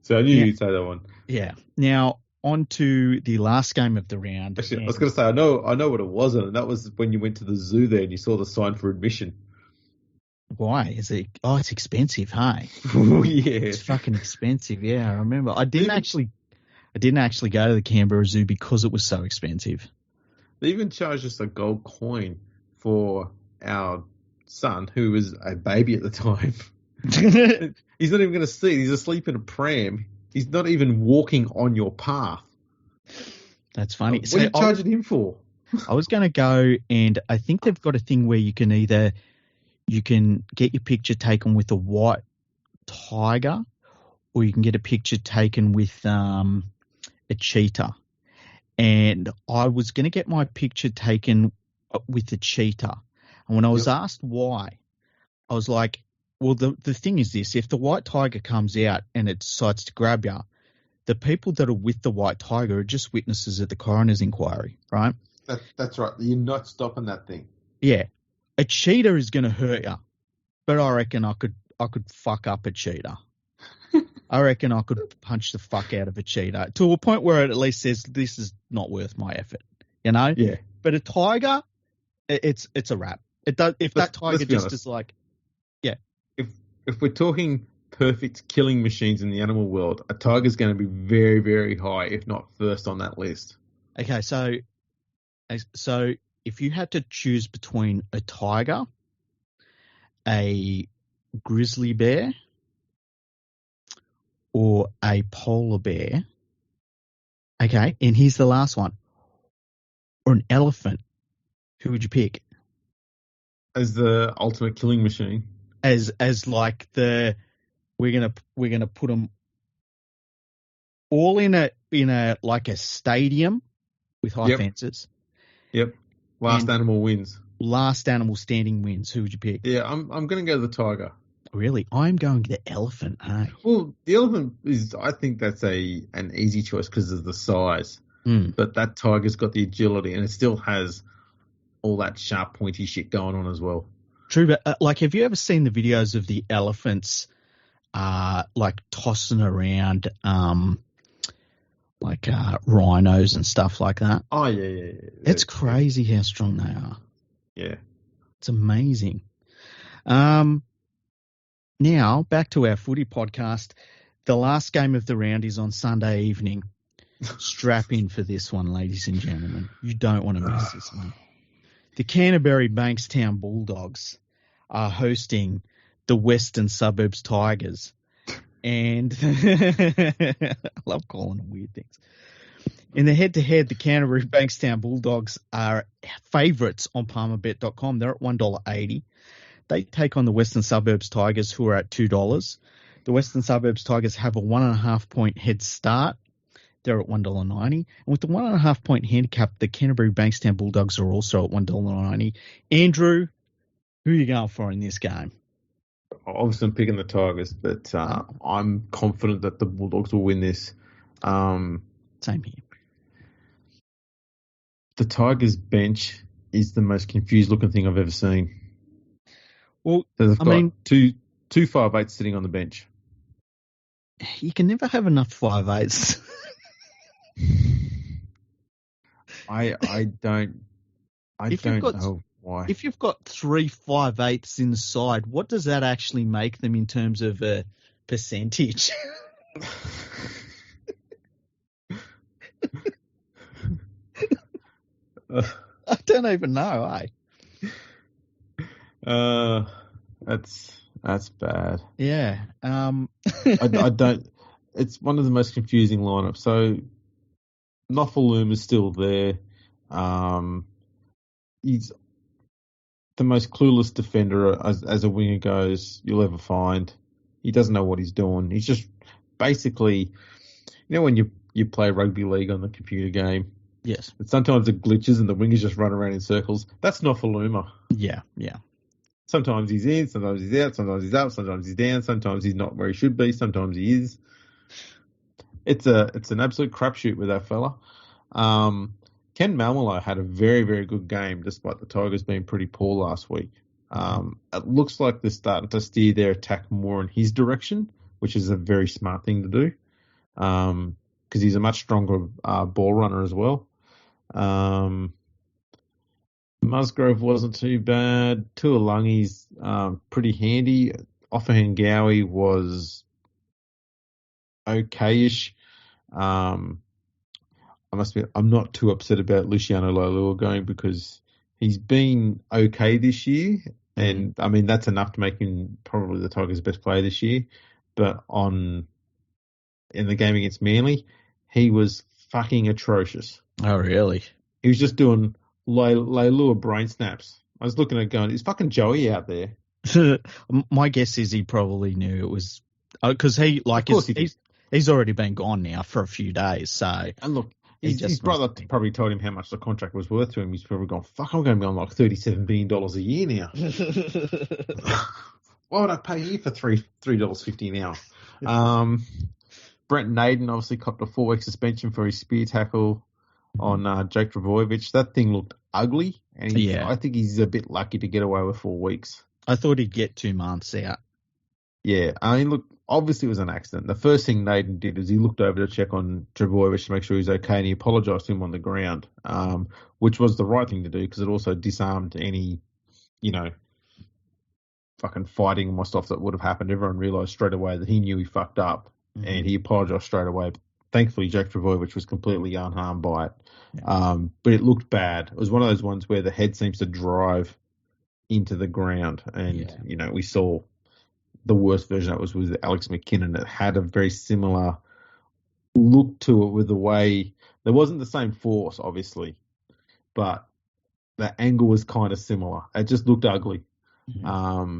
So I knew you'd say that one. Yeah. Now, on to the last game of the round. Actually, I was going to say, I know what it was, and that was when you went to the zoo there and you saw the sign for admission. Why is it? Oh, it's expensive, hey? Oh yeah, It's fucking expensive. Yeah, I remember. I didn't actually go to the Canberra Zoo because it was so expensive. They even charged us a gold coin for our son, who was a baby at the time. He's not even going to see it. He's asleep in a pram. He's not even walking on your path. That's funny. What are you charging him for? I was going to go, and I think they've got a thing where you can get your picture taken with a white tiger, or you can get a picture taken with a cheetah. And I was going to get my picture taken with a cheetah. And when I was asked why, I was like, well, the thing is this: if the white tiger comes out and it decides to grab you, the people that are with the white tiger are just witnesses at the coroner's inquiry, right? That's right. You're not stopping that thing. Yeah. A cheetah is going to hurt you, but I reckon I could fuck up a cheetah. I reckon I could punch the fuck out of a cheetah to a point where it at least says this is not worth my effort, you know? Yeah. But a tiger, it's a wrap. It does. If that tiger just is like, yeah. If we're talking perfect killing machines in the animal world, a tiger's going to be very, very high, if not first on that list. Okay, so if you had to choose between a tiger, a grizzly bear, or a polar bear, okay, and here's the last one, or an elephant, who would you pick? As the ultimate killing machine. As like we're gonna put them all in a like a stadium with high fences. Yep. Last animal wins. Last animal standing wins. Who would you pick? Yeah, I'm going to go the tiger. Really? I'm going the elephant, hey? Well, the elephant I think that's an easy choice because of the size. But that tiger's got the agility and it still has all that sharp, pointy shit going on as well. True, but have you ever seen the videos of the elephants tossing around rhinos and stuff like that? Oh, yeah. It's crazy how strong they are. Yeah. It's amazing. Now, back to our footy podcast. The last game of the round is on Sunday evening. Strap in for this one, ladies and gentlemen. You don't want to miss this one. The Canterbury Bankstown Bulldogs are hosting the Western Suburbs Tigers. And I love calling them weird things. In the head-to-head, the Canterbury Bankstown Bulldogs are favourites on Palmerbet.com. They're at $1.80. They take on the Western Suburbs Tigers, who are at $2. The Western Suburbs Tigers have a 1.5-point head start. They're at $1.90. And with the 1.5-point handicap, the Canterbury Bankstown Bulldogs are also at $1.90. Andrew, who are you going for in this game? Obviously, I'm picking the Tigers, but I'm confident that the Bulldogs will win this. Same here. The Tigers bench is the most confused-looking thing I've ever seen. Well, so they've got two 5'8" sitting on the bench. You can never have enough 5'8s. I don't know why. If you've got 3 5'8s inside, what does that actually make them in terms of a percentage? I don't even know, That's bad. Yeah. I don't. It's one of the most confusing lineups. So Nofaloom is still there. He's the most clueless defender as a winger goes you'll ever find. He doesn't know what he's doing. He's just basically, when you play rugby league on the computer game. Yes. But sometimes it glitches and the wingers just run around in circles. That's Nofalooma. Yeah. Sometimes he's in, sometimes he's out, sometimes he's up, sometimes he's down, sometimes he's not where he should be, sometimes he is. It's an absolute crapshoot with that fella. Ken Malmolo had a very, very good game despite the Tigers being pretty poor last week. It looks like they're starting to steer their attack more in his direction, which is a very smart thing to do. because he's a much stronger ball runner as well. Musgrove wasn't too bad. Tuolangi's pretty handy. Offahengawi was okay-ish. I'm not too upset about Luciano Leilua going because he's been okay this year, and I mean that's enough to make him probably the Tigers' best player this year. But in the game against Manly, he was fucking atrocious. Oh, really? He was just doing Leilua brain snaps. I was looking at it going, is fucking Joey out there? My guess is he probably knew it was because he's already been gone now for a few days. So and look, his brother probably told him how much the contract was worth to him. He's probably gone, fuck, I'm going to be on like $37 billion a year now. Why would I pay you for $3.50 an hour? Brent Naden obviously copped a 4-week suspension for his spear tackle on Jake Trbojevic. That thing looked ugly, and I think he's a bit lucky to get away with 4 weeks. I thought he'd get 2 months out. Yeah, I mean, look, obviously it was an accident. The first thing Naden did is he looked over to check on Trbojevic to make sure he's okay, and he apologised to him on the ground, which was the right thing to do because it also disarmed any, fucking fighting and stuff that would have happened. Everyone realised straight away that he knew he fucked up, and he apologised straight away. But thankfully, Jake Trbojevic was completely unharmed by it. Yeah. But it looked bad. It was one of those ones where the head seems to drive into the ground, and we saw the worst version of it was with Alex McKinnon. It had a very similar look to it with the way there wasn't the same force, obviously, but the angle was kind of similar. It just looked ugly. Mm-hmm.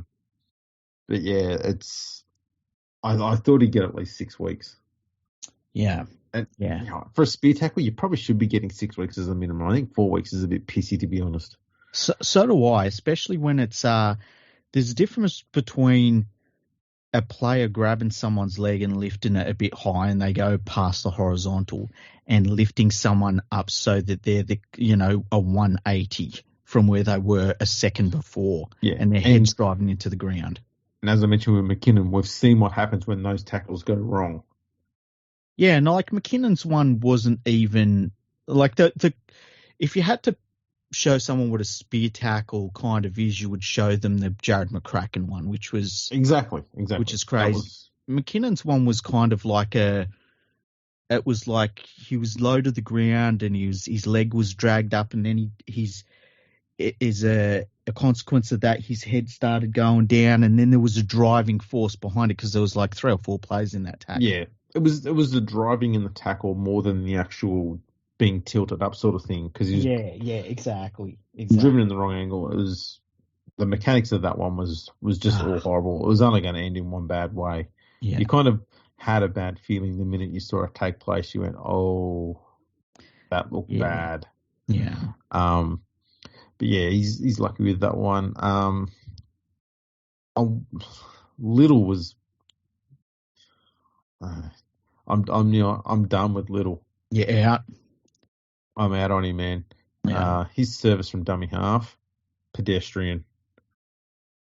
But yeah, I thought he'd get at least 6 weeks. Yeah. And, for a spear tackle, you probably should be getting 6 weeks as a minimum. I think 4 weeks is a bit pissy, to be honest. So do I, especially when it's there's a difference between a player grabbing someone's leg and lifting it a bit high and they go past the horizontal, and lifting someone up so that they're a 180 from where they were a second before, and their head's driving into the ground. And as I mentioned with McKinnon, we've seen what happens when those tackles go wrong. Yeah, and like McKinnon's one wasn't even like the if you had to show someone what a spear tackle kind of is, you would show them the Jared McCracken one, which was exactly, which is crazy. McKinnon's one was kind of like it was like he was low to the ground and his leg was dragged up, and then a consequence of that, his head started going down, and then there was a driving force behind it because there was like 3 or 4 players in that tackle. Yeah, it was the driving in the tackle more than the actual being tilted up sort of thing, because exactly driven in the wrong angle. It was the mechanics of that one was just all horrible. It was only going to end in one bad way. Yeah. You kind of had a bad feeling the minute you saw it take place. You went, oh, that looked bad. Yeah. But yeah, he's lucky with that one. Little was. I'm done with Little. Yeah, out. I'm out on him, man. Yeah. His service from dummy half, pedestrian.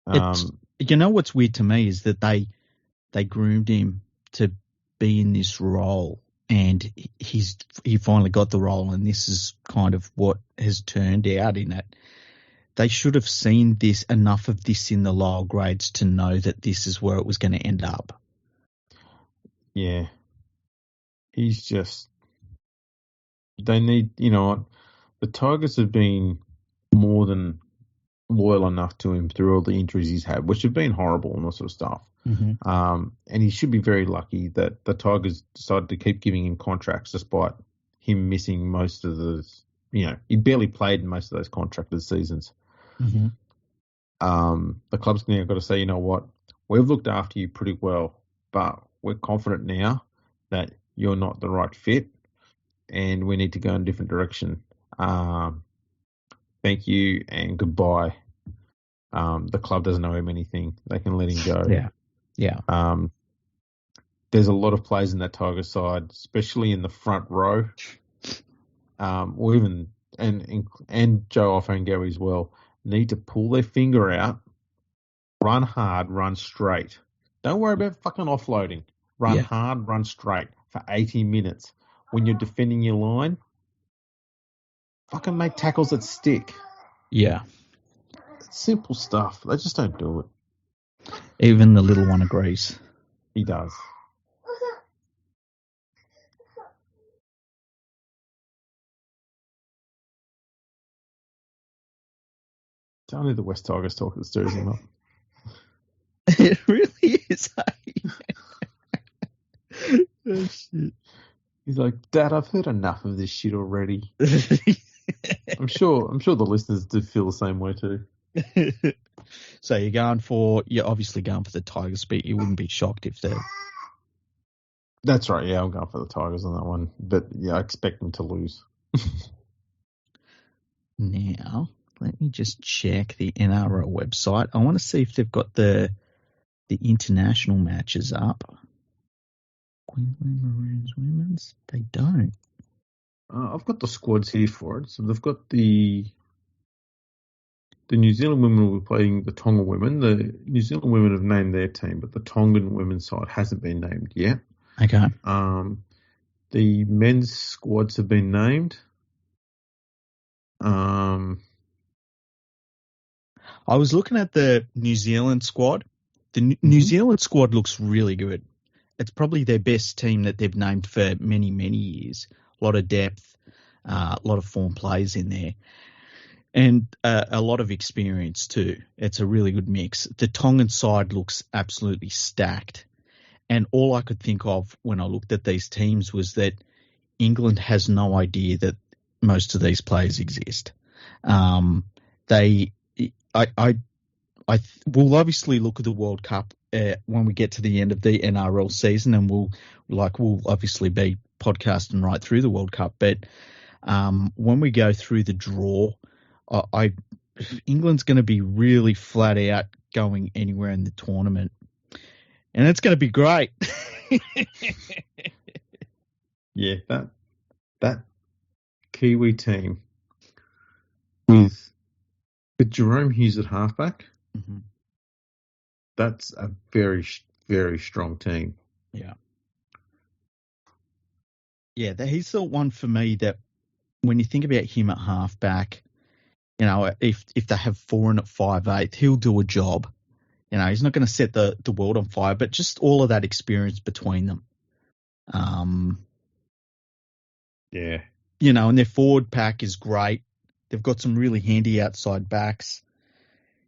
What's weird to me is that they groomed him to be in this role, and he finally got the role, and this is kind of what has turned out in it. They should have seen enough of this in the lower grades to know that this is where it was going to end up. Yeah. He's just... They need, the Tigers have been more than loyal enough to him through all the injuries he's had, which have been horrible and all sort of stuff. Mm-hmm. And he should be very lucky that the Tigers decided to keep giving him contracts despite him missing most of those. He barely played in most of those contracted seasons. Mm-hmm. The club's now got to say, you know what, we've looked after you pretty well, but we're confident now that you're not the right fit, and we need to go in a different direction. Thank you and goodbye. The club doesn't owe him anything. They can let him go. Yeah. There's a lot of players in that Tiger side, especially in the front row, or even and Joe Offengo as well, need to pull their finger out, run hard, run straight. Don't worry about fucking offloading. Run hard, run straight for 80 minutes. when you're defending your line, fucking make tackles that stick. Yeah. Simple stuff. They just don't do it. Even the little one agrees. He does. It's only the West Tigers talk that stirs him up. It really is. Oh, shit. He's like, Dad, I've heard enough of this shit already. I'm sure the listeners do feel the same way too. So you're obviously going for the Tigers, but you wouldn't be shocked if they're... That's right, yeah, I'm going for the Tigers on that one. But yeah, I expect them to lose. Now, let me just check the NRL website. I want to see if they've got the international matches up. Queensland Maroons Women's? They don't. I've got the squads here for it. So they've got the New Zealand women will be playing the Tonga women. The New Zealand women have named their team, but the Tongan women's side hasn't been named yet. Okay. The men's squads have been named. I was looking at the New Zealand squad. The New Zealand squad looks really good. It's probably their best team that they've named for many, many years. A lot of depth, a lot of form players in there, and a lot of experience too. It's a really good mix. The Tongan side looks absolutely stacked. And all I could think of when I looked at these teams was that England has no idea that most of these players exist. We'll obviously look at the World Cup when we get to the end of the NRL season, and we'll obviously be podcasting right through the World Cup. But when we go through the draw, England's going to be really flat out going anywhere in the tournament. And it's going to be great. Yeah, that Kiwi team with Jerome Hughes at halfback, that's a very, very strong team. Yeah. Yeah, he's the one for me that when you think about him at halfback, you know, if they have four and at 5'8", he'll do a job. You know, he's not going to set the world on fire, but just all of that experience between them. Yeah. You know, and their forward pack is great. They've got some really handy outside backs.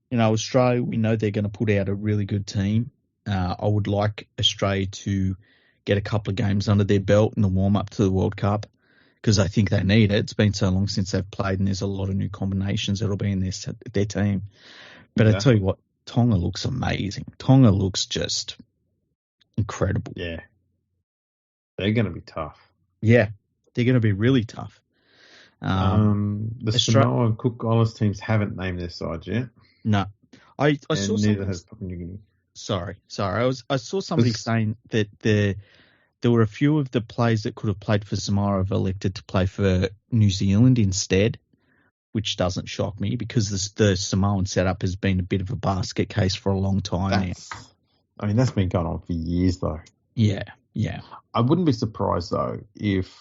You know, Australia, we know they're going to put out a really good team. I would like Australia to get a couple of games under their belt in the warm-up to the World Cup because I think they need it. It's been so long since they've played, and there's a lot of new combinations that will be in their team. But I tell you what, Tonga looks amazing. Tonga looks just incredible. Yeah. They're going to be tough. Yeah, they're going to be really tough. The Samoa and Cook Islands teams haven't named their sides yet. No. I saw neither has Papua New Guinea. Sorry. I saw somebody saying that there were a few of the players that could have played for Samoa have elected to play for New Zealand instead, which doesn't shock me because the Samoan setup has been a bit of a basket case for a long time now. I mean, that's been going on for years, though. Yeah, yeah. I wouldn't be surprised, though, if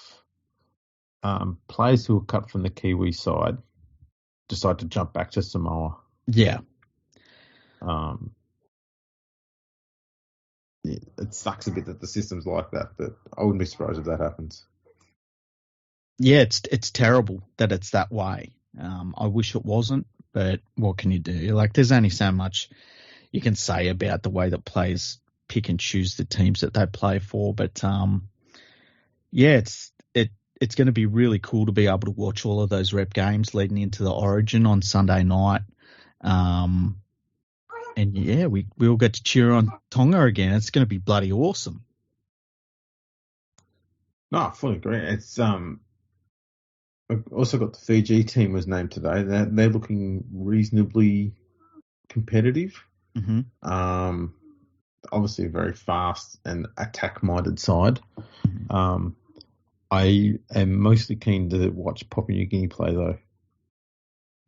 players who are cut from the Kiwi side decide to jump back to Samoa. Yeah. It sucks a bit that the system's like that, but I wouldn't be surprised if that happens. Yeah, it's terrible that it's that way. I wish it wasn't, but what can you do? Like, there's only so much you can say about the way that players pick and choose the teams that they play for. But yeah, it's going to be really cool to be able to watch all of those rep games leading into the Origin on Sunday night. And yeah, we'll get to cheer on Tonga again. It's going to be bloody awesome. No, I fully agree. It's I've also got the Fiji team was named today. They're looking reasonably competitive. Mm-hmm. Obviously a very fast and attack-minded side. I am mostly keen to watch Papua New Guinea play, though.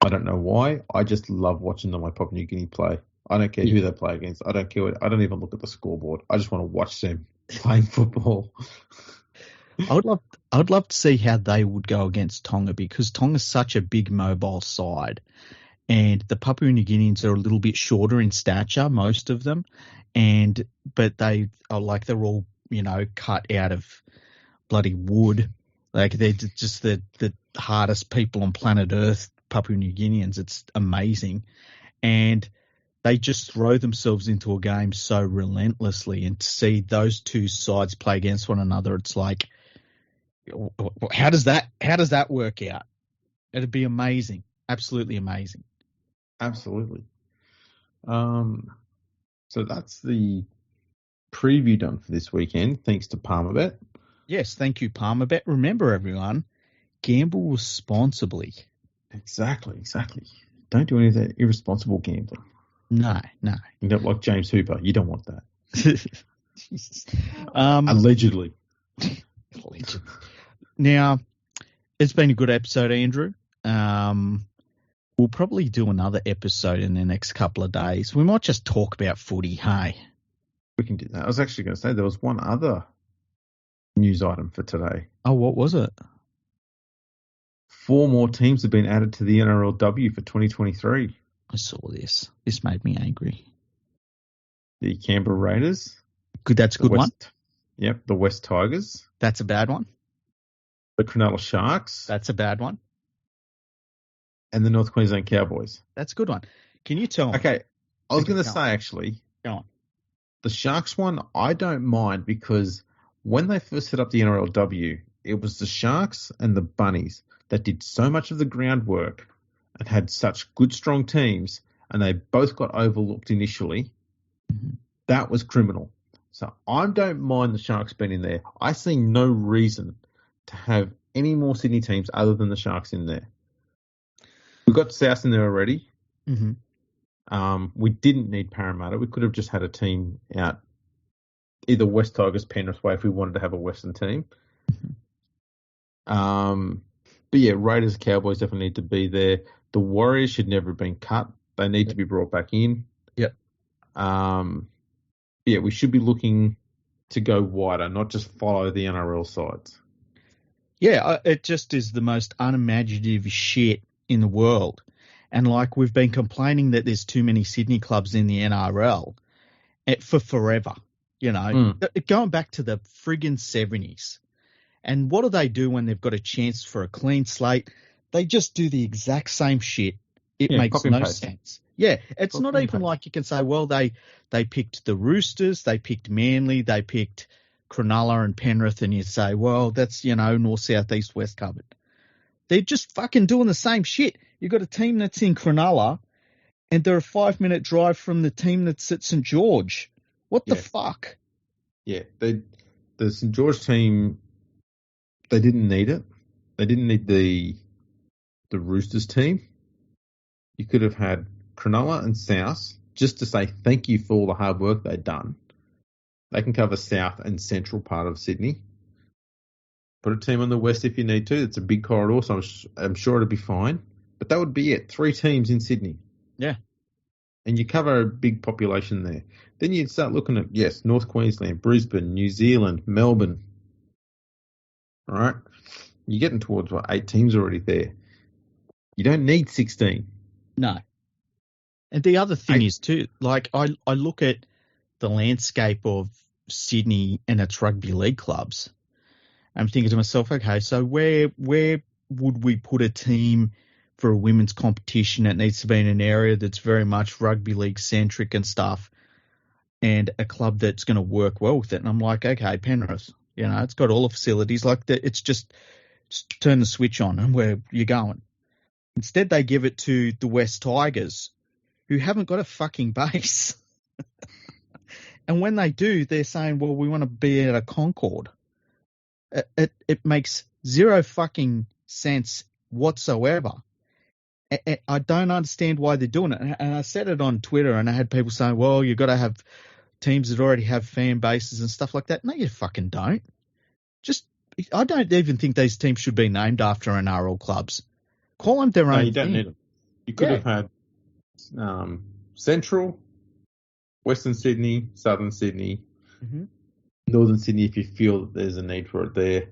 I don't know why. I just love watching them like Papua New Guinea play. I don't care who they play against. I don't care. I don't even look at the scoreboard. I just want to watch them playing football. I would love to see how they would go against Tonga, because Tonga's such a big mobile side, and the Papua New Guineans are a little bit shorter in stature, most of them, but they are like, they're all, cut out of bloody wood. Like, they're just the hardest people on planet Earth, Papua New Guineans. It's amazing. And they just throw themselves into a game so relentlessly, and to see those two sides play against one another, it's like, how does that work out? It'd be amazing. Absolutely amazing. Absolutely. So that's the preview done for this weekend, thanks to Palmerbet. Yes, thank you, Palmerbet. Remember, everyone, gamble responsibly. Exactly. Don't do any of that irresponsible gambling. No. You don't like James Hooper. You don't want that. Jesus. Allegedly. Now, it's been a good episode, Andrew. We'll probably do another episode in the next couple of days. We might just talk about footy, hey? We can do that. I was actually going to say there was one other news item for today. Oh, what was it? 4 more teams have been added to the NRLW for 2023. I saw this. This made me angry. The Canberra Raiders. Good, that's a good one. Yep, the West Tigers. That's a bad one. The Cronulla Sharks. That's a bad one. And the North Queensland Cowboys. That's a good one. Can you tell me? Okay, I was going to say, actually, go on. The Sharks one, I don't mind, because when they first set up the NRLW, it was the Sharks and the Bunnies that did so much of the groundwork and had such good, strong teams, and they both got overlooked initially. Mm-hmm. That was criminal. So I don't mind the Sharks being in there. I see no reason to have any more Sydney teams other than the Sharks in there. We've got South in there already. Mm-hmm. We didn't need Parramatta. We could have just had a team out, either West Tigers, Penrith way, if we wanted to have a Western team. Mm-hmm. But yeah, Raiders, Cowboys definitely need to be there. The Warriors should never have been cut. They need to be brought back in. Yep. Yeah, we should be looking to go wider, not just follow the NRL sides. Yeah, it just is the most unimaginative shit in the world. And like, we've been complaining that there's too many Sydney clubs in the NRL for forever, going back to the friggin' 70s. And what do they do when they've got a chance for a clean slate? They just do the exact same shit. It makes no sense. Yeah, it's not even like you can say, well, they picked the Roosters, they picked Manly, they picked Cronulla and Penrith, and you say, well, that's, north, south, east, west covered. They're just fucking doing the same shit. You've got a team that's in Cronulla, and they're a 5-minute drive from the team that's at St. George. What the fuck? Yeah, the St. George team, they didn't need it. They didn't need the Roosters team. You could have had Cronulla and South just to say thank you for all the hard work they've done. They can cover South and Central part of Sydney. Put a team on the West if you need to. It's a big corridor, so I'm sure it'll be fine. But that would be it. 3 teams in Sydney. Yeah. And you cover a big population there. Then you'd start looking at, North Queensland, Brisbane, New Zealand, Melbourne. All right? You're getting towards, 8 teams already there. You don't need 16. No. And the other thing is, too, like, I look at the landscape of Sydney and its rugby league clubs. I'm thinking to myself, okay, so where would we put a team for a women's competition? It needs to be in an area that's very much rugby league centric and stuff, and a club that's going to work well with it. And I'm like, okay, Penrith, it's got all the facilities. Like, it's just turn the switch on and where you're going. Instead, they give it to the West Tigers, who haven't got a fucking base. And when they do, they're saying, well, we want to be at a Concord. It makes zero fucking sense whatsoever. I don't understand why they're doing it. And I said it on Twitter, and I had people saying, well, you've got to have teams that already have fan bases and stuff like that. No, you fucking don't. I don't even think these teams should be named after NRL clubs. Call them their own. You don't need them. You could have had Central, Western Sydney, Southern Sydney, Northern Sydney if you feel that there's a need for it there.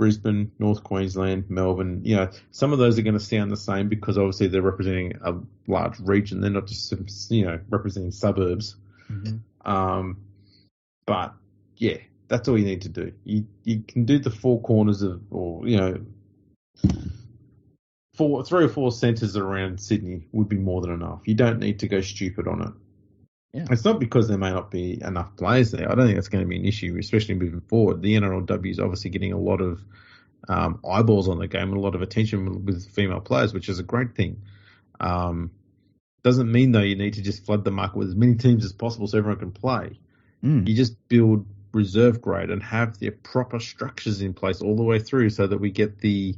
Brisbane, North Queensland, Melbourne, some of those are going to sound the same because obviously they're representing a large region. They're not just, representing suburbs. Mm-hmm. But yeah, that's all you need to do. You can do the four corners three or four centres around Sydney would be more than enough. You don't need to go stupid on it. Yeah. It's not because there may not be enough players there. I don't think that's going to be an issue, especially moving forward. The NRLW is obviously getting a lot of eyeballs on the game and a lot of attention with female players, which is a great thing. Doesn't mean, though, you need to just flood the market with as many teams as possible so everyone can play. You just build reserve grade and have the proper structures in place all the way through so that we get the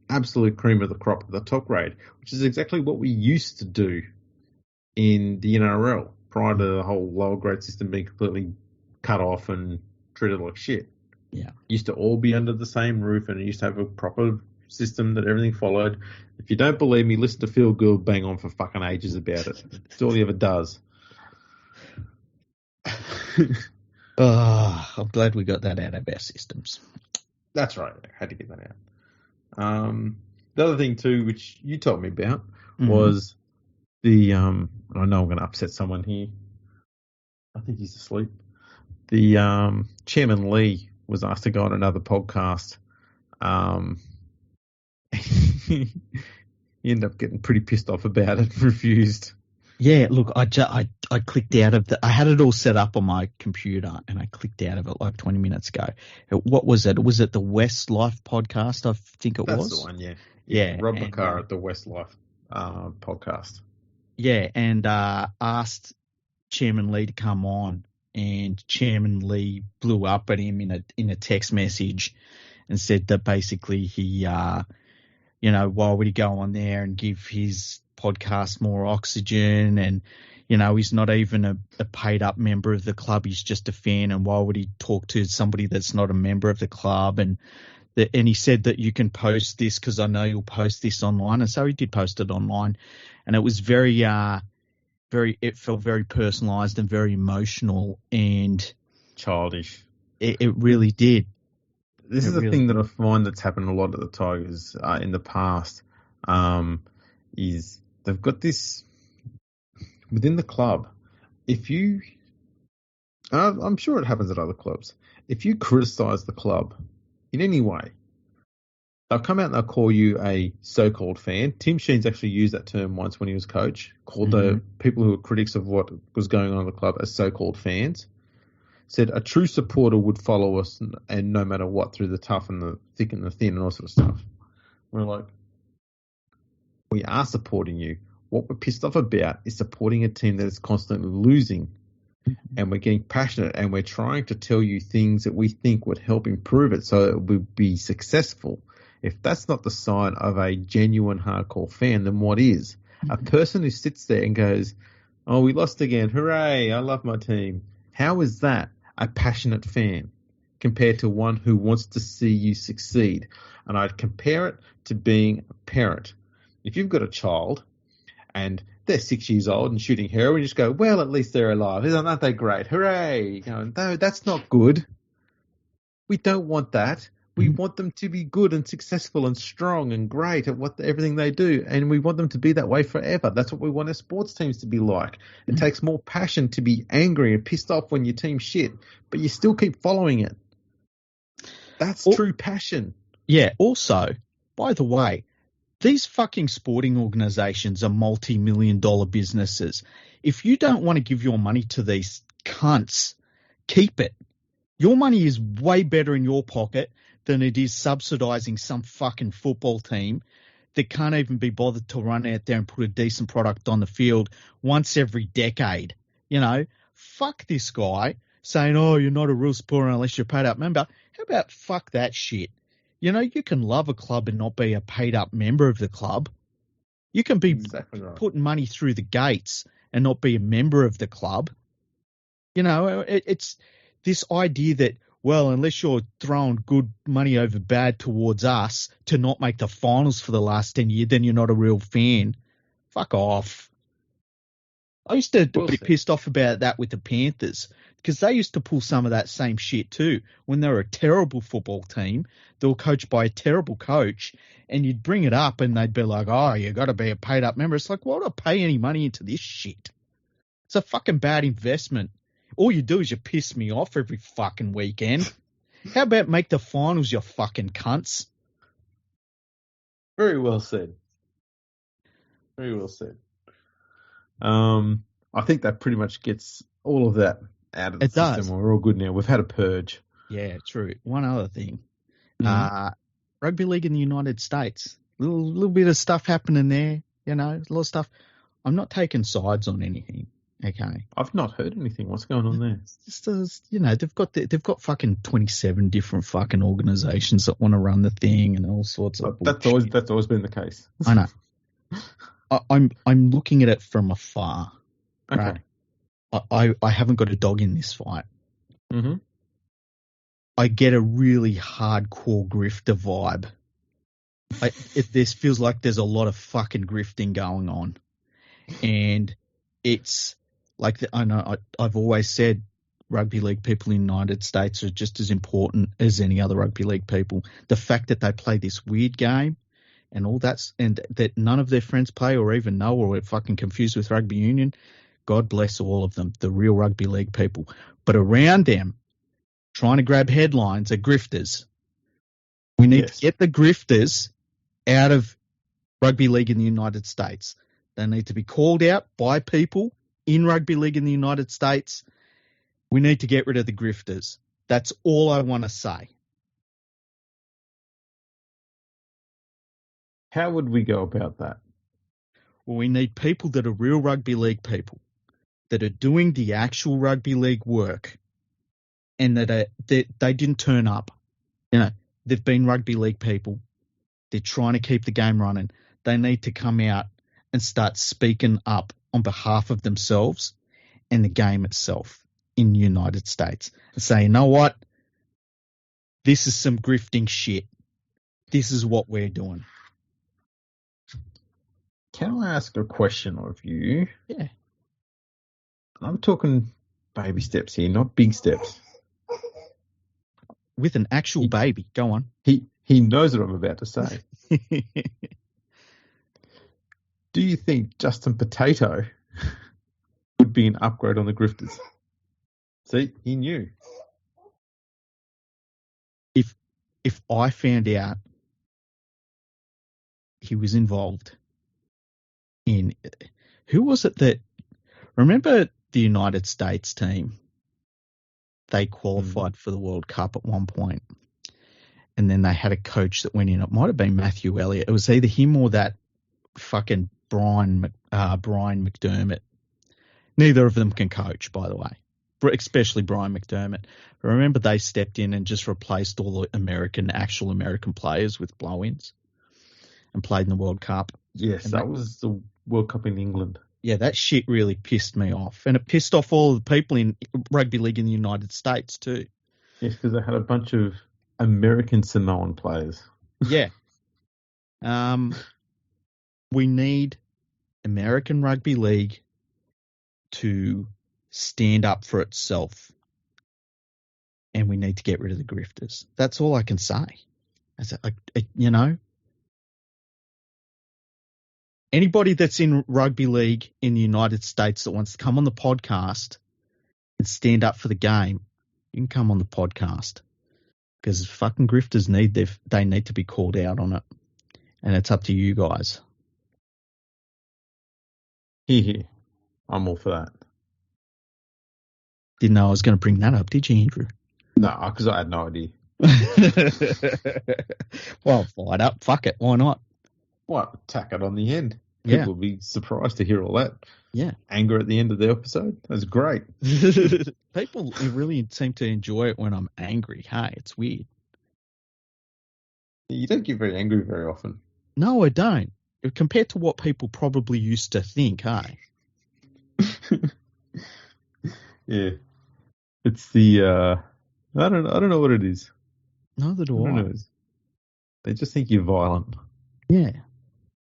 absolute cream of the crop at the top grade, which is exactly what we used to do in the NRL prior to the whole lower grade system being completely cut off and treated like shit. Yeah. It used to all be under the same roof and it used to have a proper system that everything followed. If you don't believe me, listen to Phil Gould bang on for fucking ages about it. It's all he ever does. I'm glad we got that out of our systems. That's right. I had to get that out. The other thing too, which you told me about, was the I know I'm going to upset someone here. I think he's asleep. The Chairman Lee was asked to go on another podcast. He ended up getting pretty pissed off about it and refused. Yeah, look, I clicked out of I had it all set up on my computer and I clicked out of it like 20 minutes ago. What was it? Was it the Westlife podcast? I think it was. That's the one, yeah. Yeah. Rob McCarr at the Westlife podcast. Yeah, and asked Chairman Lee to come on, and Chairman Lee blew up at him in a text message and said that basically he, why would he go on there and give his podcast more oxygen, and he's not even a paid up member of the club, he's just a fan, and why would he talk to somebody that's not a member of the club? And he said that you can post this because I know you'll post this online, and so he did post it online, and it was it felt very personalised and very emotional and childish. It really did. This is the thing that I find that's happened a lot at the Tigers in the past. Is they've got this within the club. I'm sure it happens at other clubs. If you criticise the club in any way, they'll come out and they'll call you a so-called fan. Tim Sheen's actually used that term once when he was coach, called the people who were critics of what was going on in the club as so-called fans. Said a true supporter would follow us and no matter what, through the tough and the thick and the thin and all sort of stuff. We're like, we are supporting you. What we're pissed off about is supporting a team that is constantly losing, and we're getting passionate and we're trying to tell you things that we think would help improve it so it will be successful. If that's not the sign of a genuine hardcore fan, then what is? A person who sits there and goes, oh, we lost again. Hooray, I love my team. How is that a passionate fan compared to one who wants to see you succeed? And I'd compare it to being a parent. If you've got a child and they're 6 years old and shooting heroin, you just go, well, at least they're alive. Aren't they great? Hooray. No, that's not good. We don't want that. We want them to be good and successful and strong and great at everything they do, and we want them to be that way forever. That's what we want our sports teams to be like. It takes more passion to be angry and pissed off when your team's shit, but you still keep following it. That's true passion. Yeah, also, by the way, these fucking sporting organisations are multi-million-dollar businesses. If you don't want to give your money to these cunts, keep it. Your money is way better in your pocket than it is subsidising some fucking football team that can't even be bothered to run out there and put a decent product on the field once every decade. Fuck this guy saying, oh, you're not a real supporter unless you're a paid up member. How about fuck that shit? You can love a club and not be a paid up member of the club. You can be putting money through the gates and not be a member of the club. It's this idea that, well, unless you're throwing good money over bad towards us to not make the finals for the last 10 years, then you're not a real fan. Fuck off. I used to be pissed off about that with the Panthers. The because they used to pull some of that same shit too. When they were a terrible football team, they were coached by a terrible coach, and you'd bring it up and they'd be like, oh, you got to be a paid up member. It's like, why would I pay any money into this shit? It's a fucking bad investment. All you do is you piss me off every fucking weekend. How about make the finals, you fucking cunts? Very well said. Very well said. I think that pretty much gets all of that out of the system. Does. We're all good now. We've had a purge. Yeah, true. One other thing. Rugby League in the United States. Little bit of stuff happening there, a lot of stuff. I'm not taking sides on anything, okay? I've not heard anything. What's going on there? Just they've got fucking 27 different fucking organisations that want to run the thing and all sorts of bullshit. That's always been the case. I know. I'm looking at it from afar. Okay. Right? I haven't got a dog in this fight. Mm-hmm. I get a really hardcore grifter vibe. This feels like there's a lot of fucking grifting going on, and it's like I know I've always said rugby league people in the United States are just as important as any other rugby league people. The fact that they play this weird game and all that, and that none of their friends play or even know or are fucking confused with rugby union, God bless all of them, the real rugby league people. But around them, trying to grab headlines are grifters. We need to get the grifters out of rugby league in the United States. They need to be called out by people in rugby league in the United States. We need to get rid of the grifters. That's all I want to say. How would we go about that? Well, we need people that are real rugby league people, that are doing the actual rugby league work, and that they didn't turn up. They've been rugby league people. They're trying to keep the game running. They need to come out and start speaking up on behalf of themselves and the game itself in the United States and say, you know what? This is some grifting shit. This is what we're doing. Can I ask a question of you? Yeah. I'm talking baby steps here, not big steps. With an actual baby. Go on. He knows what I'm about to say. Do you think Justin Potato would be an upgrade on the grifters? See, he knew. If I found out he was involved in, who was it that, remember the United States team? They qualified for the World Cup at one point, and then they had a coach that went in. It might have been Matthew Elliott. It was either him or that fucking Brian McDermott. Neither of them can coach, by the way, especially Brian McDermott. I remember they stepped in and just replaced all the actual American players with blow-ins and played in the World Cup. Yes, that was the World Cup in England. Yeah, that shit really pissed me off. And it pissed off all of the people in rugby league in the United States too. Yes, because they had a bunch of American Samoan players. Yeah. We need American Rugby League to stand up for itself. And we need to get rid of the grifters. That's all I can say. Anybody that's in rugby league in the United States that wants to come on the podcast and stand up for the game, you can come on the podcast, because fucking grifters they need to be called out on it, and it's up to you guys. Here. I'm all for that. Didn't know I was going to bring that up, did you, Andrew? No, because I had no idea. Well, fired up. Fuck it. Why not? What? Tack it on the end. People will be surprised to hear all that. Yeah. Anger at the end of the episode. That's great. People really seem to enjoy it when I'm angry. Hey, it's weird. You don't get very angry very often. No, I don't. Compared to what people probably used to think, hey? Yeah. It's the, I don't know what it is. Neither do I. They just think you're violent. Yeah.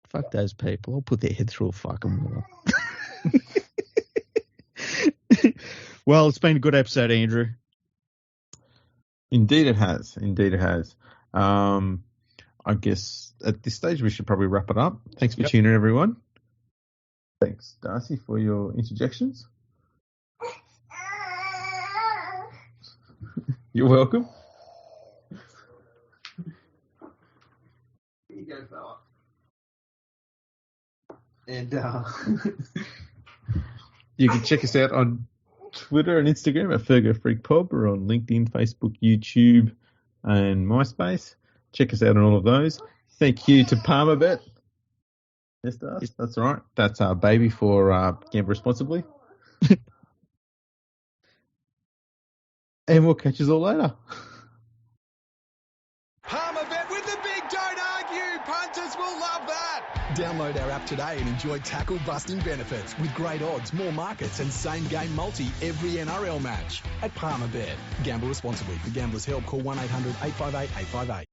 Fuck those people. I'll put their head through a fucking wall. Well, it's been a good episode, Andrew. Indeed it has. Indeed it has. I guess at this stage we should probably wrap it up. Thanks for tuning in, everyone. Thanks, Darcy, for your interjections. You're welcome. Here you go, fella. And you can check us out on Twitter and Instagram at Fergo Freak Pub, or on LinkedIn, Facebook, YouTube, and MySpace. Check us out on all of those. Thank you to Palmerbet. Yes, that's right. That's our baby for Gamble Responsibly. And we'll catch you all later. Palmerbet with the big don't argue. Punters will love that. Download our app today and enjoy tackle busting benefits with great odds, more markets and same game multi every NRL match at Palmerbet. Gamble responsibly. For Gamblers' Help, call 1-800-858-858.